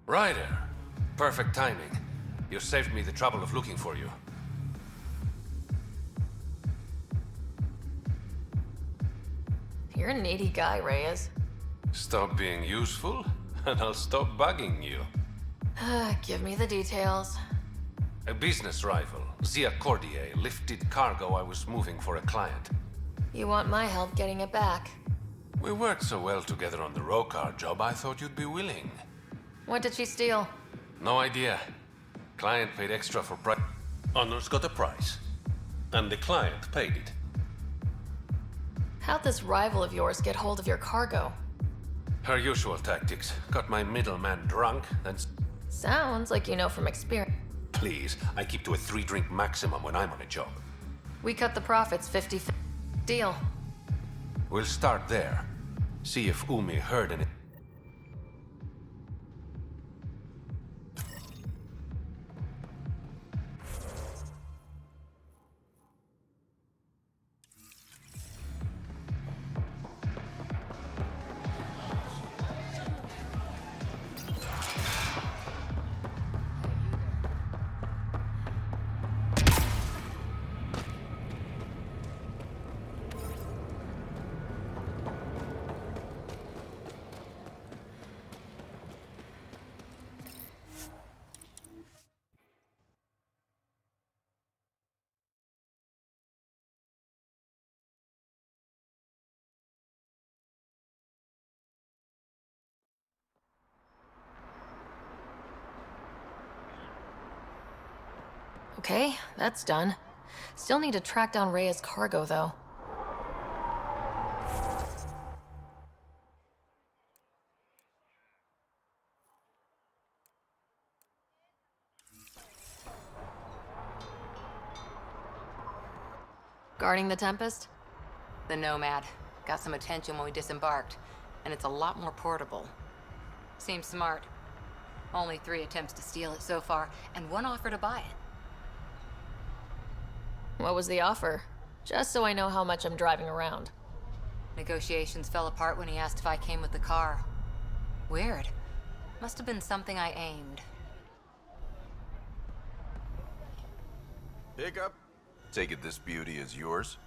Ryder. Perfect timing. You saved me the trouble of looking for you. You're a needy guy, Reyes. Stop being useful, and I'll stop bugging you. Give me the details. A business rival, Zia Cordier, lifted cargo I was moving for a client. You want my help getting it back? We worked so well together on the Rokar job, I thought you'd be willing. What did she steal? No idea. Client paid extra for price. Honor's got a price. And the client paid it. How'd this rival of yours get hold of your cargo? Her usual tactics. Got my middleman drunk, then... Sounds like you know from experience. Please, I keep to a 3-drink maximum when I'm on a job. We cut the profits 50-50. Deal. We'll start there. See if Umi heard any... Okay, that's done. Still need to track down Rhea's cargo, though. Guarding the Tempest? The Nomad. Got some attention when we disembarked, and it's a lot more portable. Seems smart. Only 3 attempts to steal it so far, and 1 offer to buy it. What was the offer? Just so I know how much I'm driving around. Negotiations fell apart when he asked if I came with the car. Weird. Must have been something I aimed. Pick up. Take it this beauty is yours?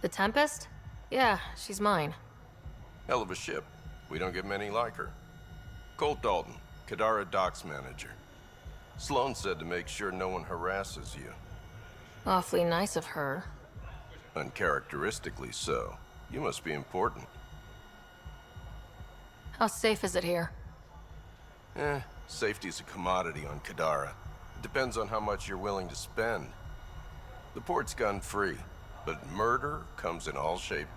The Tempest? Yeah, she's mine. Hell of a ship. We don't get many like her. Colt Dalton, Kadara Docks Manager. Sloan said to make sure no one harasses you. Awfully nice of her. Uncharacteristically so. You must be important. How safe is it here? Safety's a commodity on Kadara. It depends on how much you're willing to spend. The port's gun-free, but murder comes in all shape.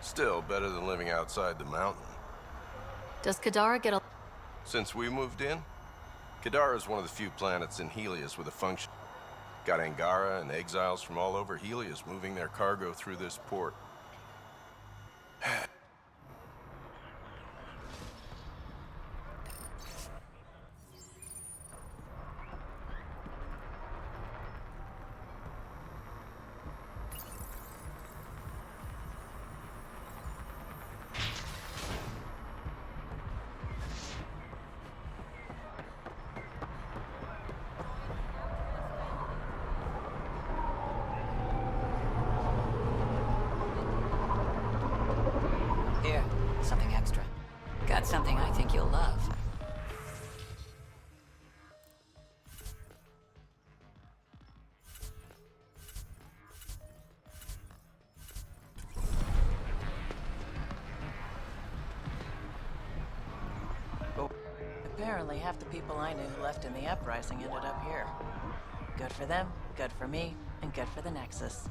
Still better than living outside the mountain. Does Kadara get a... Since we moved in, Kadara is one of the few planets in Helios with a function. Got Angara and exiles from all over Helios moving their cargo through this port. Apparently, half the people I knew who left in the uprising ended up here. Good for them, good for me, and good for the Nexus.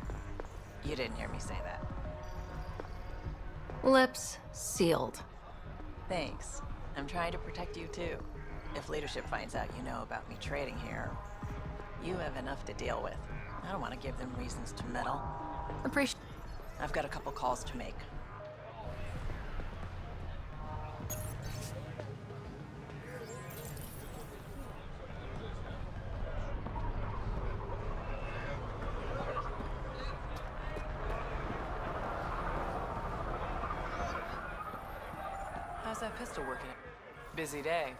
You didn't hear me say that. Lips sealed. Thanks. I'm trying to protect you too. If leadership finds out you know about me trading here, you have enough to deal with. I don't want to give them reasons to meddle. Appreciate. I've got a couple calls to make. How's that pistol working? Busy day.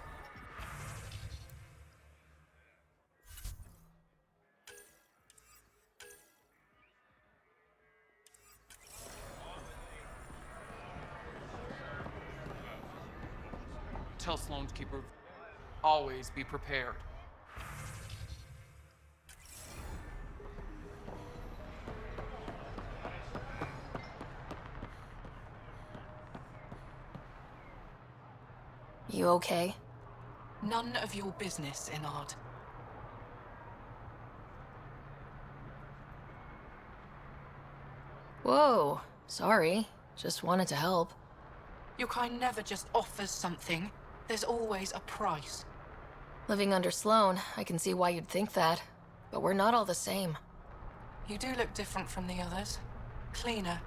Tell Sloan to keep her. Always be prepared. You okay? None of your business, Enard. Whoa, sorry. Just wanted to help. Your kind never just offers something. There's always a price. Living under Sloan, I can see why you'd think that. But we're not all the same. You do look different from the others. Cleaner.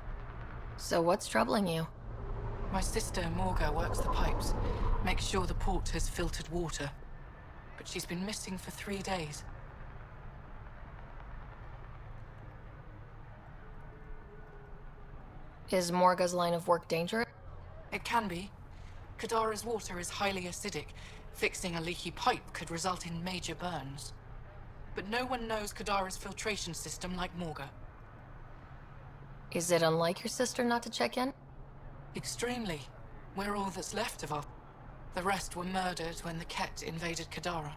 So what's troubling you? My sister, Morga, works the pipes. Makes sure the port has filtered water. But she's been missing for 3 days. Is Morga's line of work dangerous? It can be. Kadara's water is highly acidic. Fixing a leaky pipe could result in major burns. But no one knows Kadara's filtration system like Morga. Is it unlike your sister not to check in? Extremely. We're all that's left of our... The rest were murdered when the Ket invaded Kadara.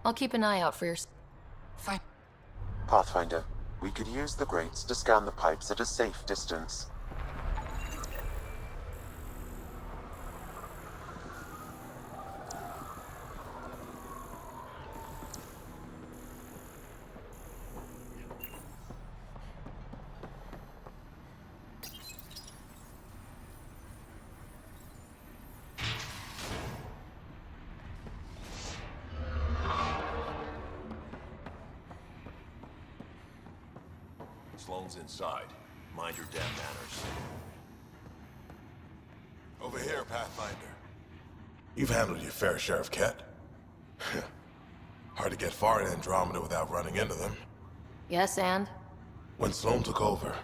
I'll keep an eye out for your... Thank... Pathfinder, we could use the grates to scan the pipes at a safe distance. Sloan's inside. Mind your damn manners. Over here, Pathfinder. You've handled your fair share of Ket. Hard to get far in Andromeda without running into them. Yes, and? When Sloan took over,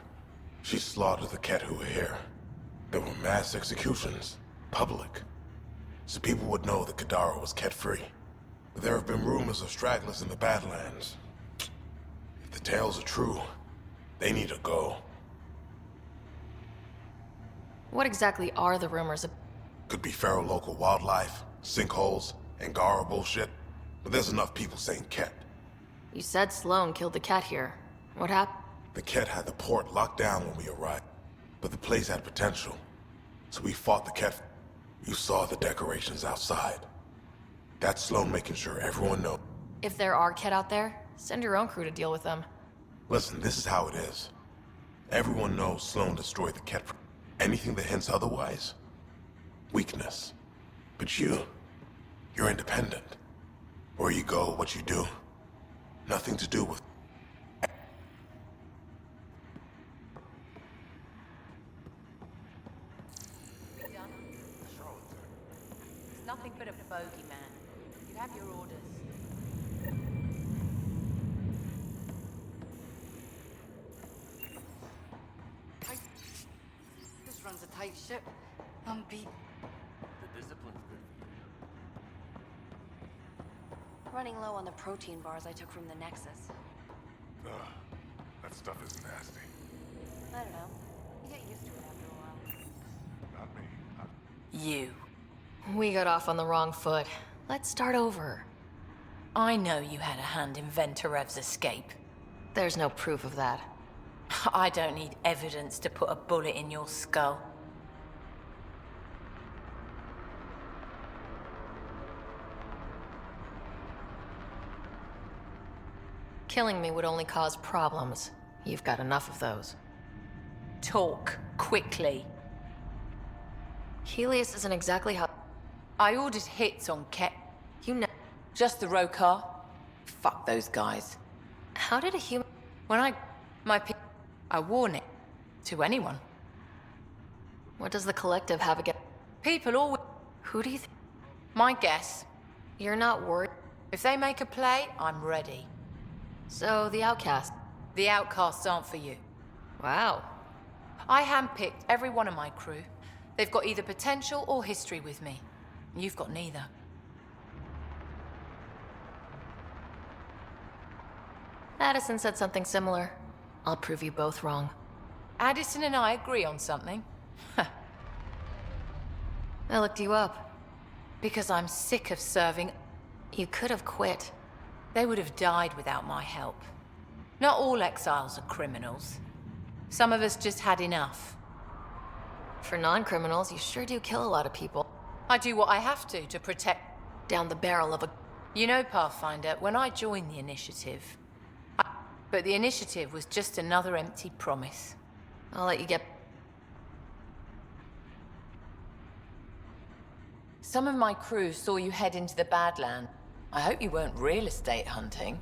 she slaughtered the Ket who were here. There were mass executions, public. So people would know that Kadara was Ket-free. But there have been rumors of stragglers in the Badlands. If the tales are true, they need to go. What exactly are the rumors of... Could be feral local wildlife, sinkholes, Angara bullshit. But there's enough people saying Ket. You said Sloan killed the cat here. What happened? The Ket had the port locked down when we arrived. But the place had potential. So we fought the Ket. You saw the decorations outside. That's Sloan making sure everyone knows. If there are Ket out there, send your own crew to deal with them. Listen, this is how it is. Everyone knows Sloan destroyed the Ket. Anything that hints otherwise, weakness. But you're independent. Where you go, what you do, nothing to do with... It's nothing but a bogeyman. You have your orders. This runs a tight ship. I'm beat. The discipline's good for you. Running low on the protein bars I took from the Nexus. Ugh, that stuff is nasty. I don't know. You get used to it after a while. Not me. You. We got off on the wrong foot. Let's start over. I know you had a hand in Venturev's escape. There's no proof of that. I don't need evidence to put a bullet in your skull. Killing me would only cause problems. You've got enough of those. Talk quickly. Helios isn't exactly how... I ordered hits on You know... Just the Rokar? Fuck those guys. How did a human... When I warn it. To anyone. What does the Collective have against... People always... Who do you think... My guess. You're not worried? If they make a play, I'm ready. So, the Outcast? The Outcasts aren't for you. Wow. I handpicked every one of my crew. They've got either potential or history with me. You've got neither. Addison said something similar. I'll prove you both wrong. Addison and I agree on something. I looked you up. Because I'm sick of serving. You could have quit. They would have died without my help. Not all exiles are criminals. Some of us just had enough. For non-criminals, you sure do kill a lot of people. I do what I have to protect... Down the barrel of a... You know, Pathfinder, when I joined the Initiative... But the Initiative was just another empty promise. I'll let you get... Some of my crew saw you head into the Badland. I hope you weren't real estate hunting.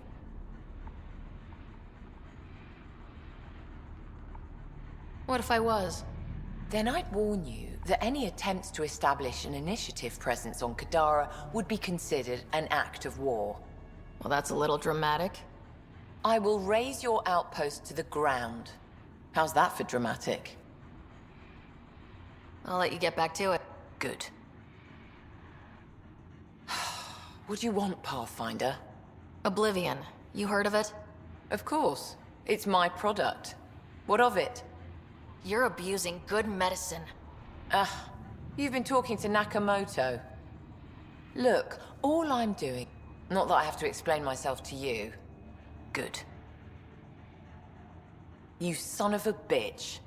What if I was? Then I'd warn you that any attempts to establish an Initiative presence on Kadara would be considered an act of war. Well, that's a little dramatic. I will raise your outpost to the ground. How's that for dramatic? I'll let you get back to it. Good. What do you want, Pathfinder? Oblivion. You heard of it? Of course. It's my product. What of it? You're abusing good medicine. You've been talking to Nakamoto. Look, all I'm doing... Not that I have to explain myself to you. Good. You son of a bitch.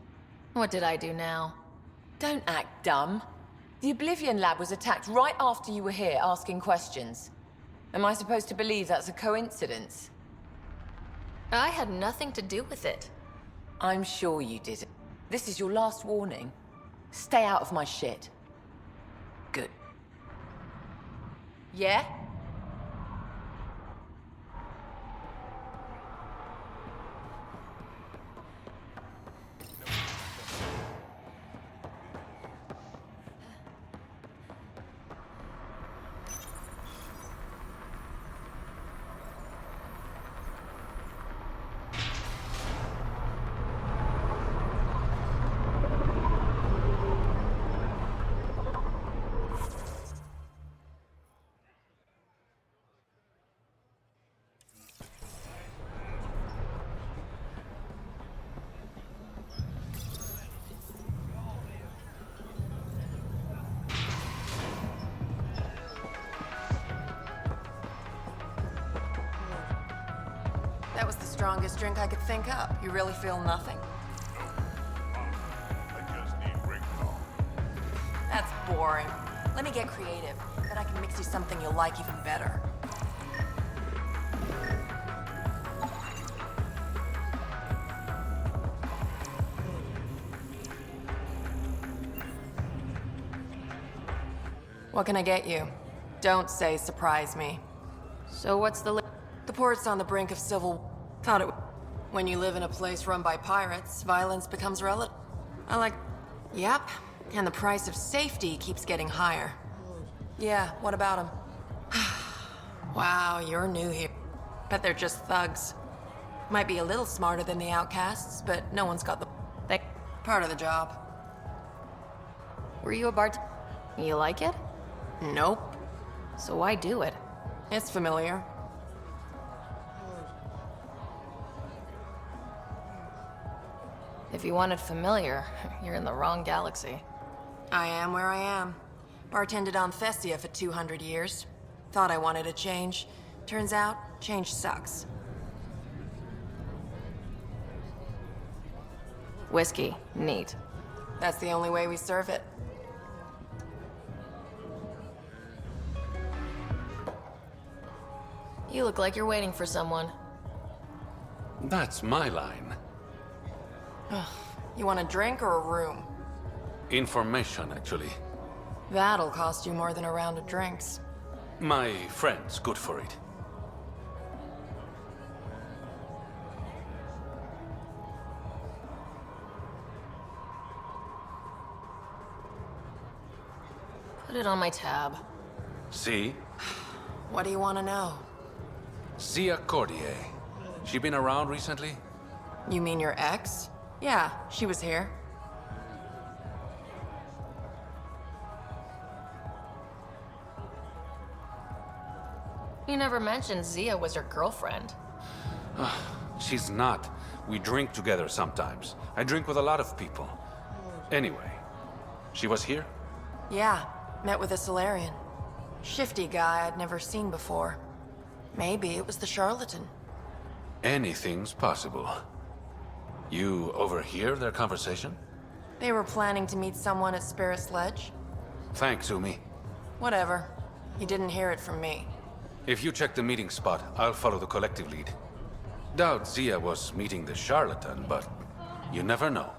What did I do now? Don't act dumb. The Oblivion lab was attacked right after you were here asking questions. Am I supposed to believe that's a coincidence? I had nothing to do with it. I'm sure you didn't. This is your last warning. Stay out of my shit. Good. Yeah? That was the strongest drink I could think up. You really feel nothing? I just need recall. That's boring. Let me get creative. Then I can mix you something you'll like even better. What can I get you? Don't say surprise me. So what's the... The port's on the brink of civil... Thought it... When you live in a place run by pirates, violence becomes relative. I like... Yep. And the price of safety keeps getting higher. Yeah, what about them? Wow, you're new here. Bet they're just thugs. Might be a little smarter than the outcasts, but no one's got the... Part of the job. Were you a bart... You like it? Nope. So why do it? It's familiar. If you wanted familiar, you're in the wrong galaxy. I am where I am. Bartended on Thestia for 200 years. Thought I wanted a change. Turns out, change sucks. Whiskey. Neat. That's the only way we serve it. You look like you're waiting for someone. That's my line. You want a drink or a room? Information, actually. That'll cost you more than a round of drinks. My friend's good for it. Put it on my tab. See? What do you want to know? Zia Cordier. She been around recently? You mean your ex? Yeah, she was here. You never mentioned Zia was your girlfriend. She's not. We drink together sometimes. I drink with a lot of people. Anyway, she was here? Yeah, met with a Solarian. Shifty guy I'd never seen before. Maybe it was the charlatan. Anything's possible. You overhear their conversation? They were planning to meet someone at Spirit's Ledge. Thanks, Umi. Whatever. You didn't hear it from me. If you check the meeting spot, I'll follow the collective lead. Doubt Zia was meeting the charlatan, but you never know.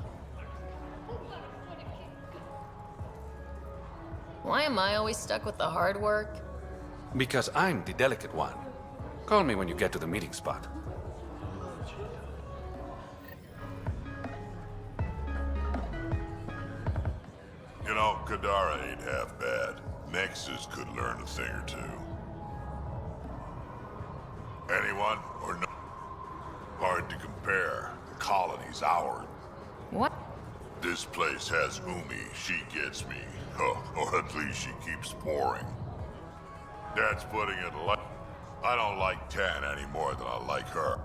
Why am I always stuck with the hard work? Because I'm the delicate one. Call me when you get to the meeting spot. You know, Kadara ain't half bad. Nexus could learn a thing or two. Anyone or no? Hard to compare. The colony's ours. What? This place has Umi. She gets me. Or at least she keeps pouring. That's putting it light. I don't like Tan any more than I like her.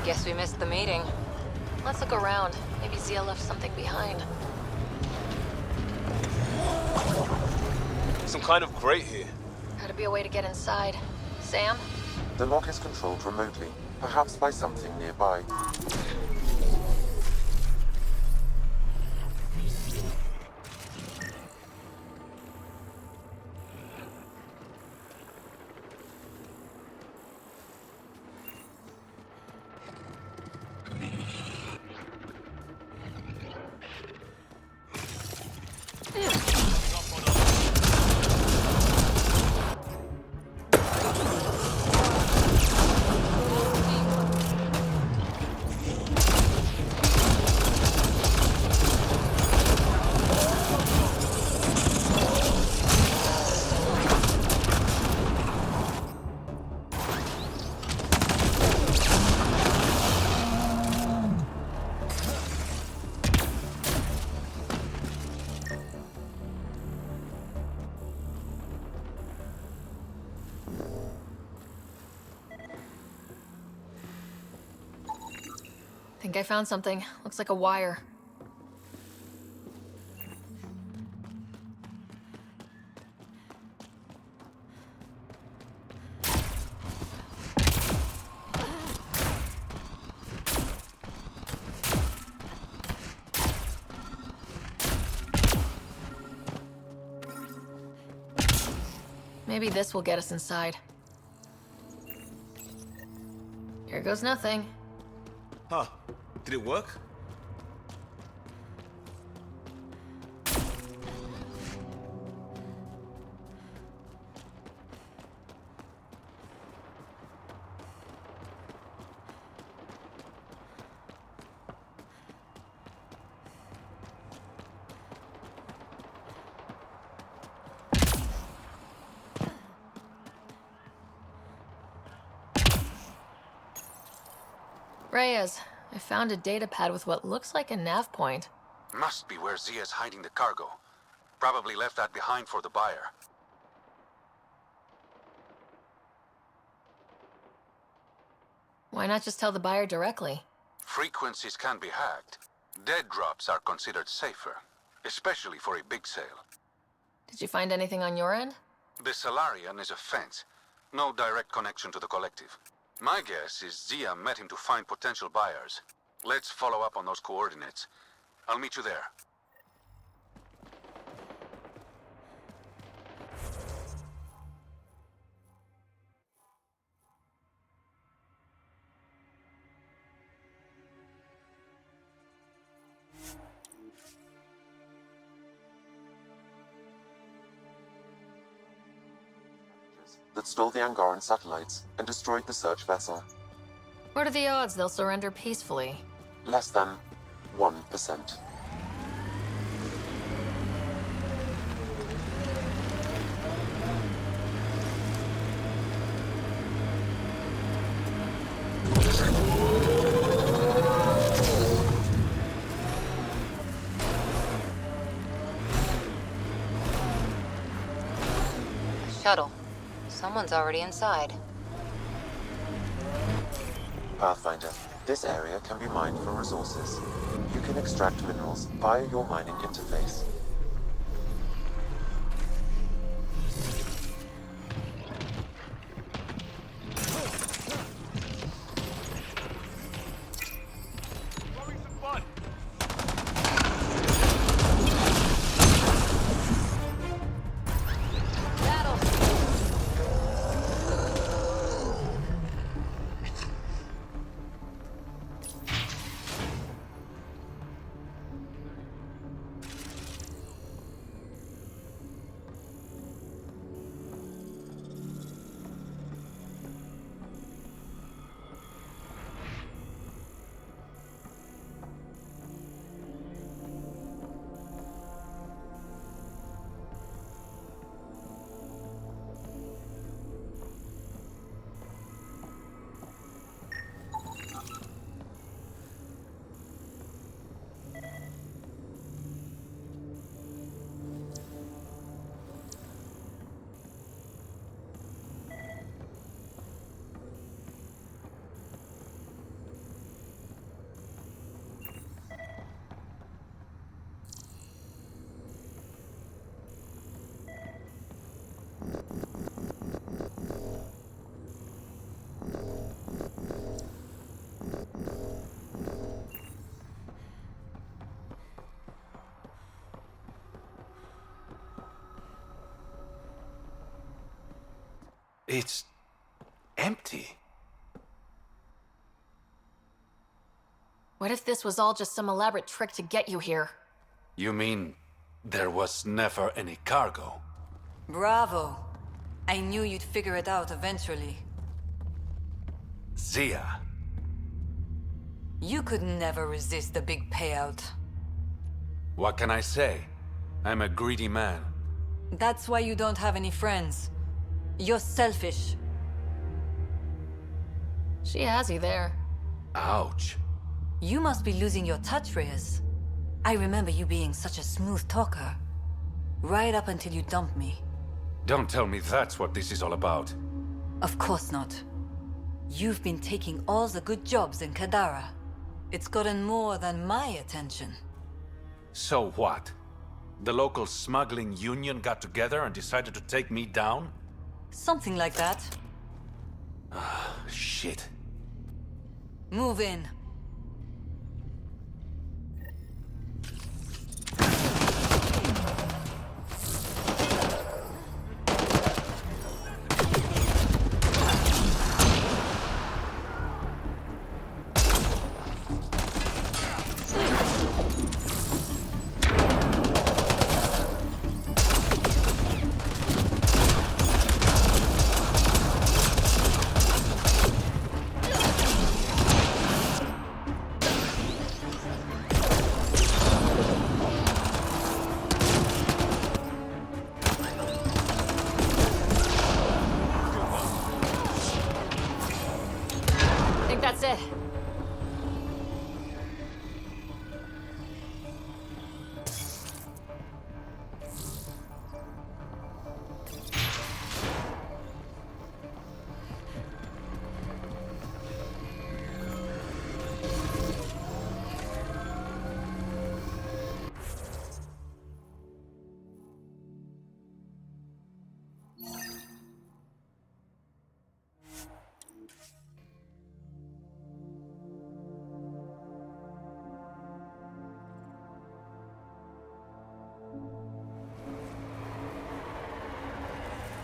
Guess we missed the meeting. Let's look around. Maybe Zia left something behind. Some kind of grate here. Gotta be a way to get inside. Sam? The lock is controlled remotely, perhaps by something nearby. Think I found something. Looks like a wire. Maybe this will get us inside. Here goes nothing. Huh. Did it work? Reyes, I found a data pad with what looks like a nav point. Must be where Zia's hiding the cargo. Probably left that behind for the buyer. Why not just tell the buyer directly? Frequencies can be hacked. Dead drops are considered safer, especially for a big sale. Did you find anything on your end? The Salarian is a fence. No direct connection to the collective. My guess is Zia met him to find potential buyers. Let's follow up on those coordinates. I'll meet you there. That stole the Angaran satellites and destroyed the search vessel. What are the odds they'll surrender peacefully? Less than 1%. Shuttle. Someone's already inside. Pathfinder, this area can be mined for resources. You can extract minerals via your mining interface. It's empty. What if this was all just some elaborate trick to get you here? You mean there was never any cargo? Bravo. I knew you'd figure it out eventually. Zia. You could never resist the big payout. What can I say? I'm a greedy man. That's why you don't have any friends. You're selfish. She has you there. Ouch. You must be losing your touch, Reyes. I remember you being such a smooth talker. Right up until you dumped me. Don't tell me that's what this is all about. Of course not. You've been taking all the good jobs in Kadara. It's gotten more than my attention. So what? The local smuggling union got together and decided to take me down? Something like that. Shit. Move in. That's it.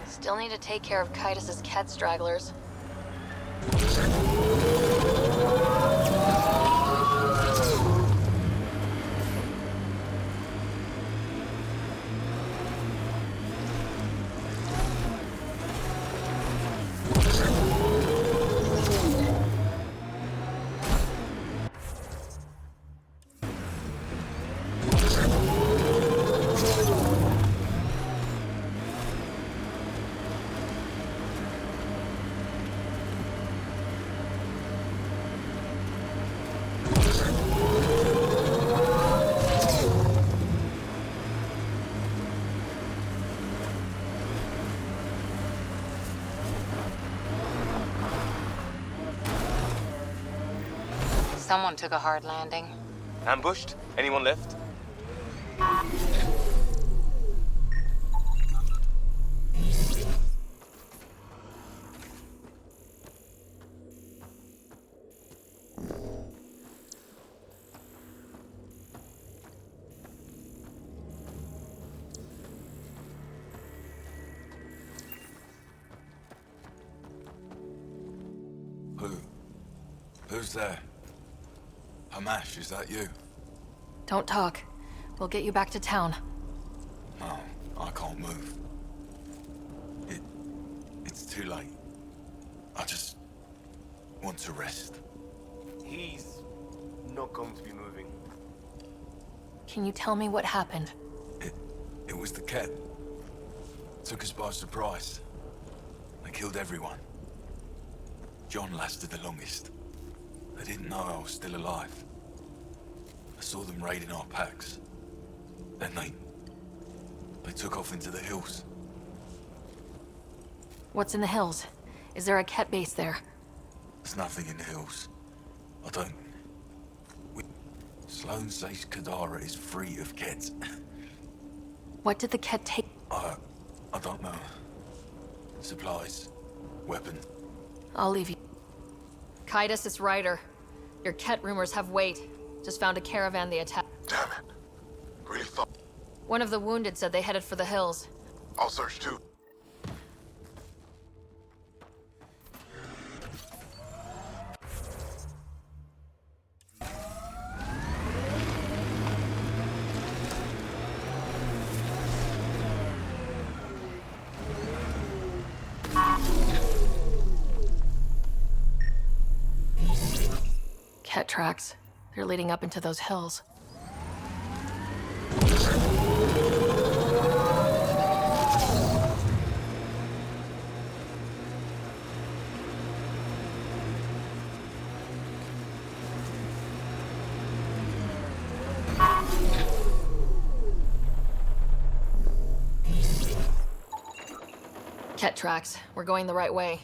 Still need to take care of Kaitis' cat stragglers. Someone took a hard landing. Ambushed? Anyone left? Who's there? Hamash, is that you? Don't talk. We'll get you back to town. No, I can't move. It's too late. I just want to rest. He's not going to be moving. Can you tell me what happened? It was the Ket. Took us by surprise. They killed everyone. John lasted the longest. They didn't know I was still alive. I saw them raiding our packs. Then they took off into the hills. What's in the hills? Is there a Ket base there? There's nothing in the hills. I don't... Sloan says Kadara is free of Kets. What did the Ket take? I don't know. Supplies. Weapon. I'll leave you. Kaitis is Ryder. Your Ket rumors have weight. Just found a caravan they attacked. Damn it. Really thought... One of the wounded said they headed for the hills. I'll search too. Ket tracks. They're leading up into those hills. Ket tracks. We're going the right way.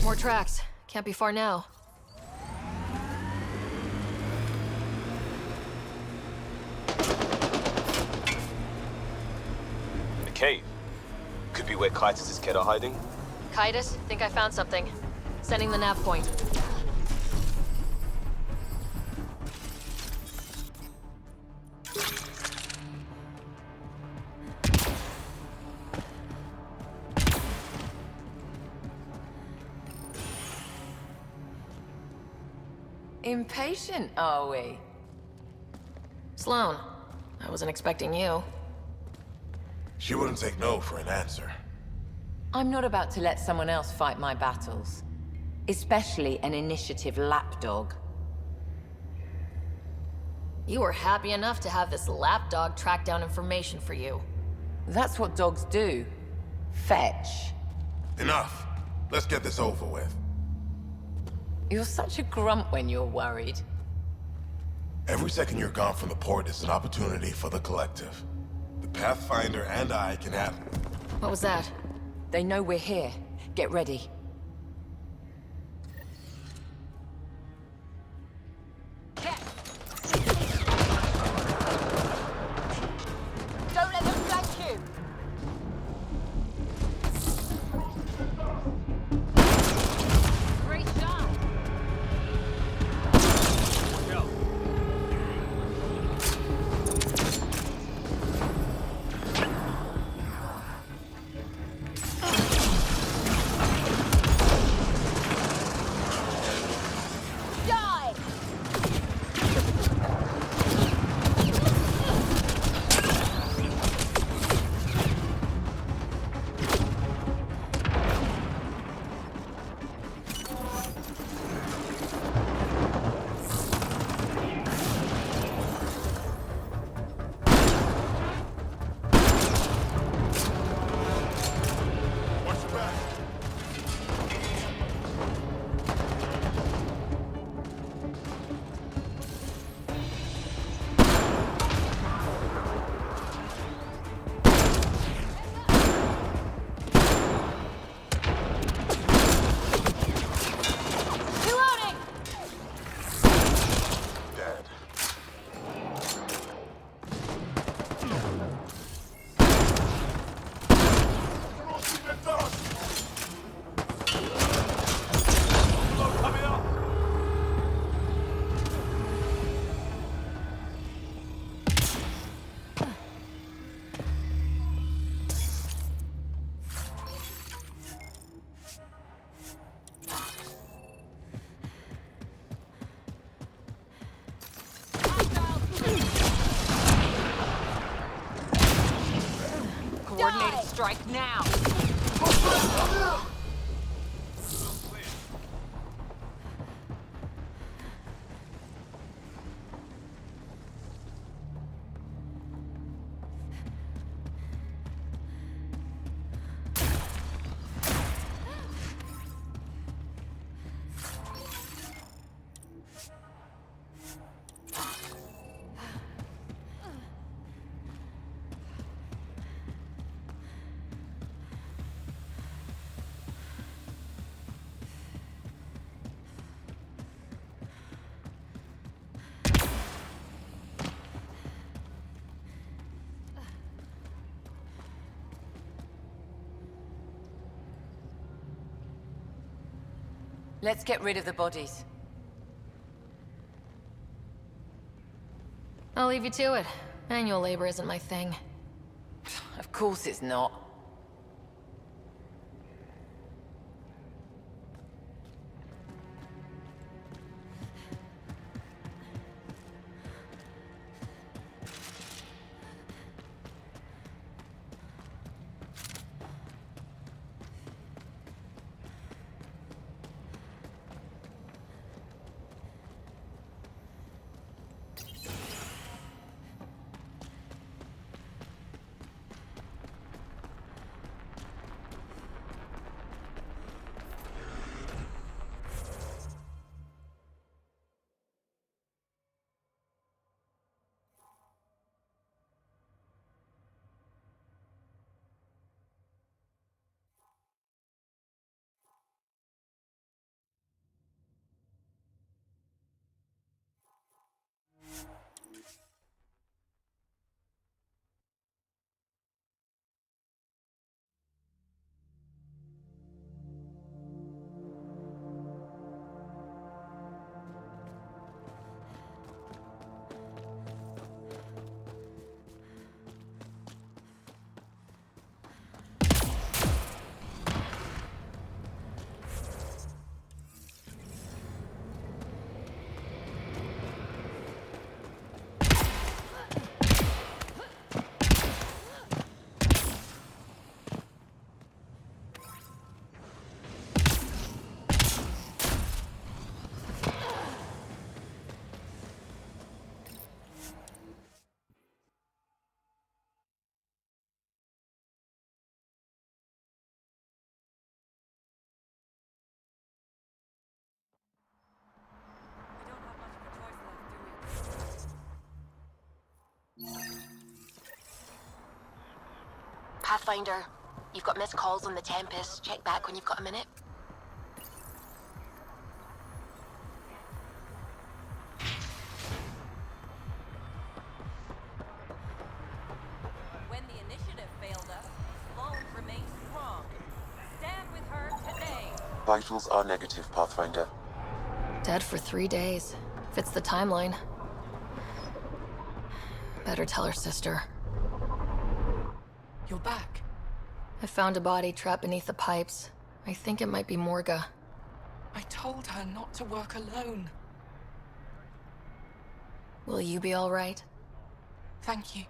More tracks. Can't be far now. A cave. Could be where Kitus' kid are hiding. Kitus, think I found something. Sending the nav point. Impatient, are we? Sloan, I wasn't expecting you. She wouldn't take no for an answer. I'm not about to let someone else fight my battles. Especially an initiative lapdog. You were happy enough to have this lapdog track down information for you. That's what dogs do. Fetch. Enough. Let's get this over with. You're such a grump when you're worried. Every second you're gone from the port is an opportunity for the collective. The Pathfinder and I can have... What was that? They know we're here. Get ready. Don't let them flank you! Great shot! Coordinated strike now! Let's get rid of the bodies. I'll leave you to it. Manual labor isn't my thing. Of course it's not. Pathfinder. You've got missed calls on the Tempest. Check back when you've got a minute. When the initiative failed us, Sloan remained strong. Stand with her today. Vitals are negative, Pathfinder. Dead for 3 days. Fits the timeline. Better tell her sister. You're back. I found a body trapped beneath the pipes. I think it might be Morga. I told her not to work alone. Will you be all right? Thank you.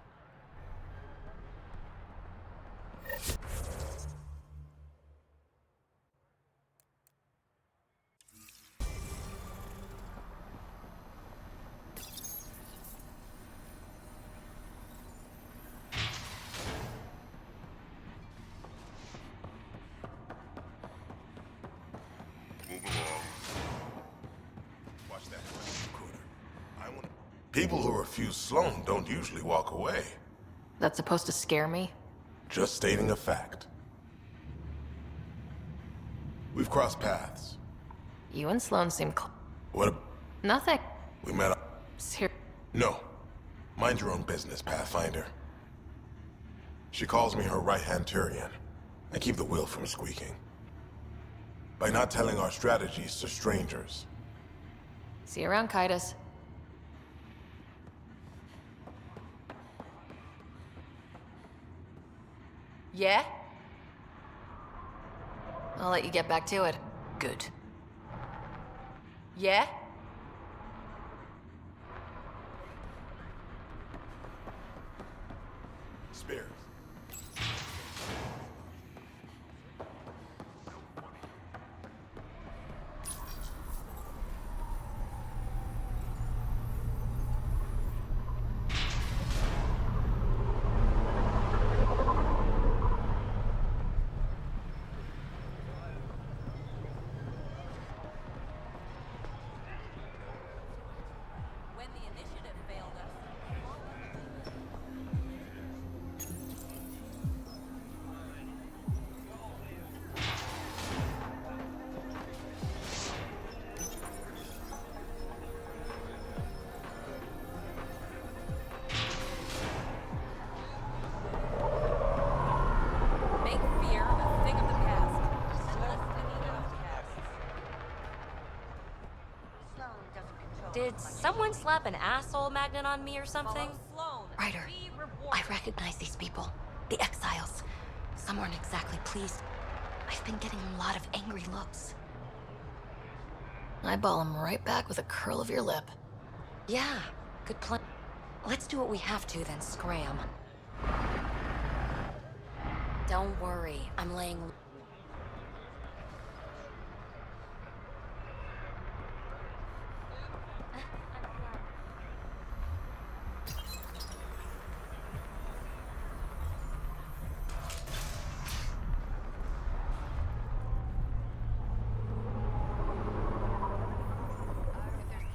Watch that recruiter. People who refuse Sloan don't usually walk away. That's supposed to scare me? Just stating a fact. We've crossed paths. You and Sloan seem What? Nothing. We met. No. Mind your own business, Pathfinder. She calls me her right-hand Turian. I keep the wheel from squeaking. By not telling our strategies to strangers. See you around, Kaitis. Yeah? I'll let you get back to it. Good. Yeah? Spears. When the initiative failed us, make fear a thing of the past. Unless any outcasts. Did someone slap an asshole magnet on me or something? Ryder, I recognize these people. The exiles. Some weren't exactly pleased. I've been getting a lot of angry looks. I ball him right back with a curl of your lip. Yeah, good plan. Let's do what we have to, then scram. Don't worry, I'm laying...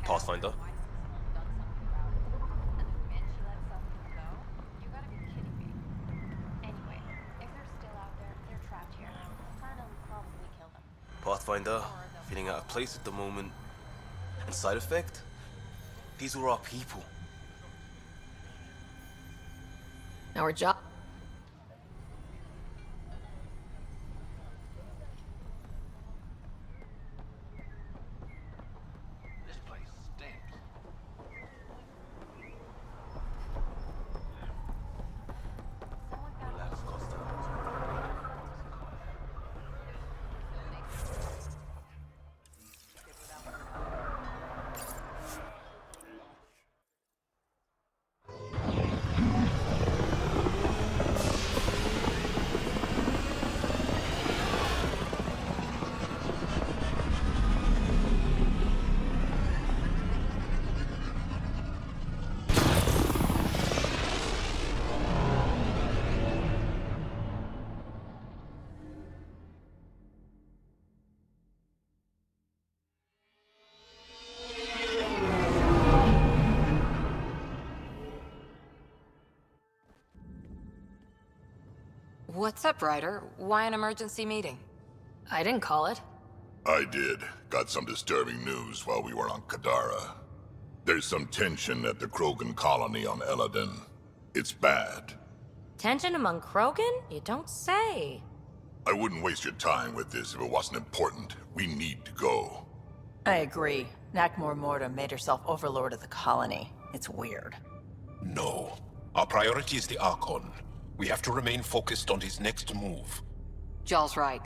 Pathfinder. Pathfinder, feeling out of place at the moment. And side effect? These were our people. Our job... What's up, Ryder? Why an emergency meeting? I didn't call it. I did. Got some disturbing news while we were on Kadara. There's some tension at the Krogan colony on Eladin. It's bad. Tension among Krogan? You don't say. I wouldn't waste your time with this if it wasn't important. We need to go. I agree. Nakmor Morta made herself overlord of the colony. It's weird. No. Our priority is the Archon. We have to remain focused on his next move. Jall's right.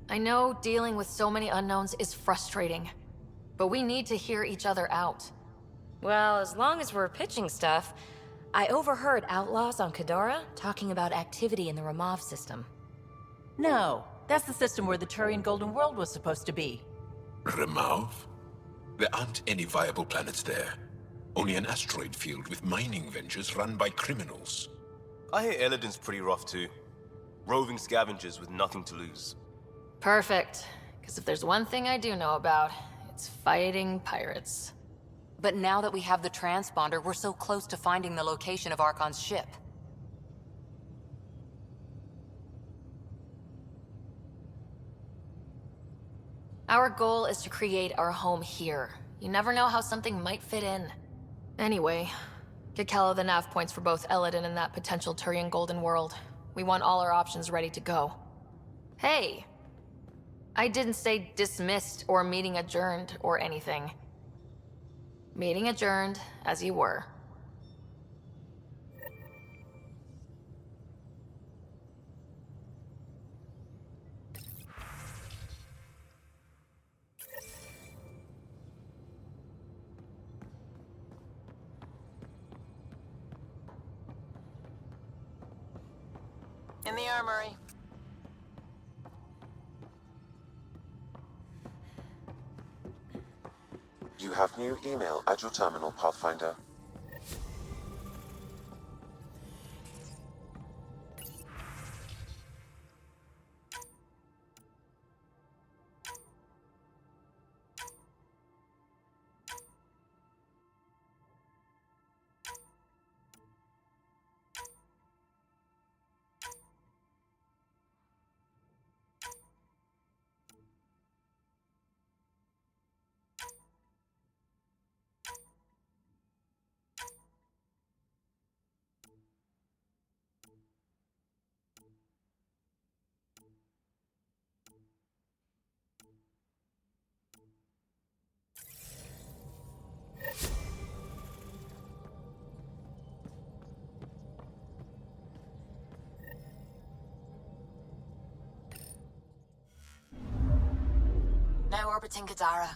I know dealing with so many unknowns is frustrating, but we need to hear each other out. Well, as long as we're pitching stuff, I overheard outlaws on Kadara talking about activity in the Ramov system. No, that's the system where the Turian Golden World was supposed to be. Remov? There aren't any viable planets there. Only an asteroid field with mining ventures run by criminals. I hear Eladin's pretty rough too. Roving scavengers with nothing to lose. Perfect. Because if there's one thing I do know about, it's fighting pirates. But now that we have the transponder, we're so close to finding the location of Archon's ship. Our goal is to create our home here. You never know how something might fit in. Anyway, get Kello the nav points for both Eladin and that potential Turian Golden World. We want all our options ready to go. Hey! I didn't say dismissed or meeting adjourned or anything. Meeting adjourned, as you were. In the armory. You have new email at your terminal, Pathfinder. Now orbiting Kadara.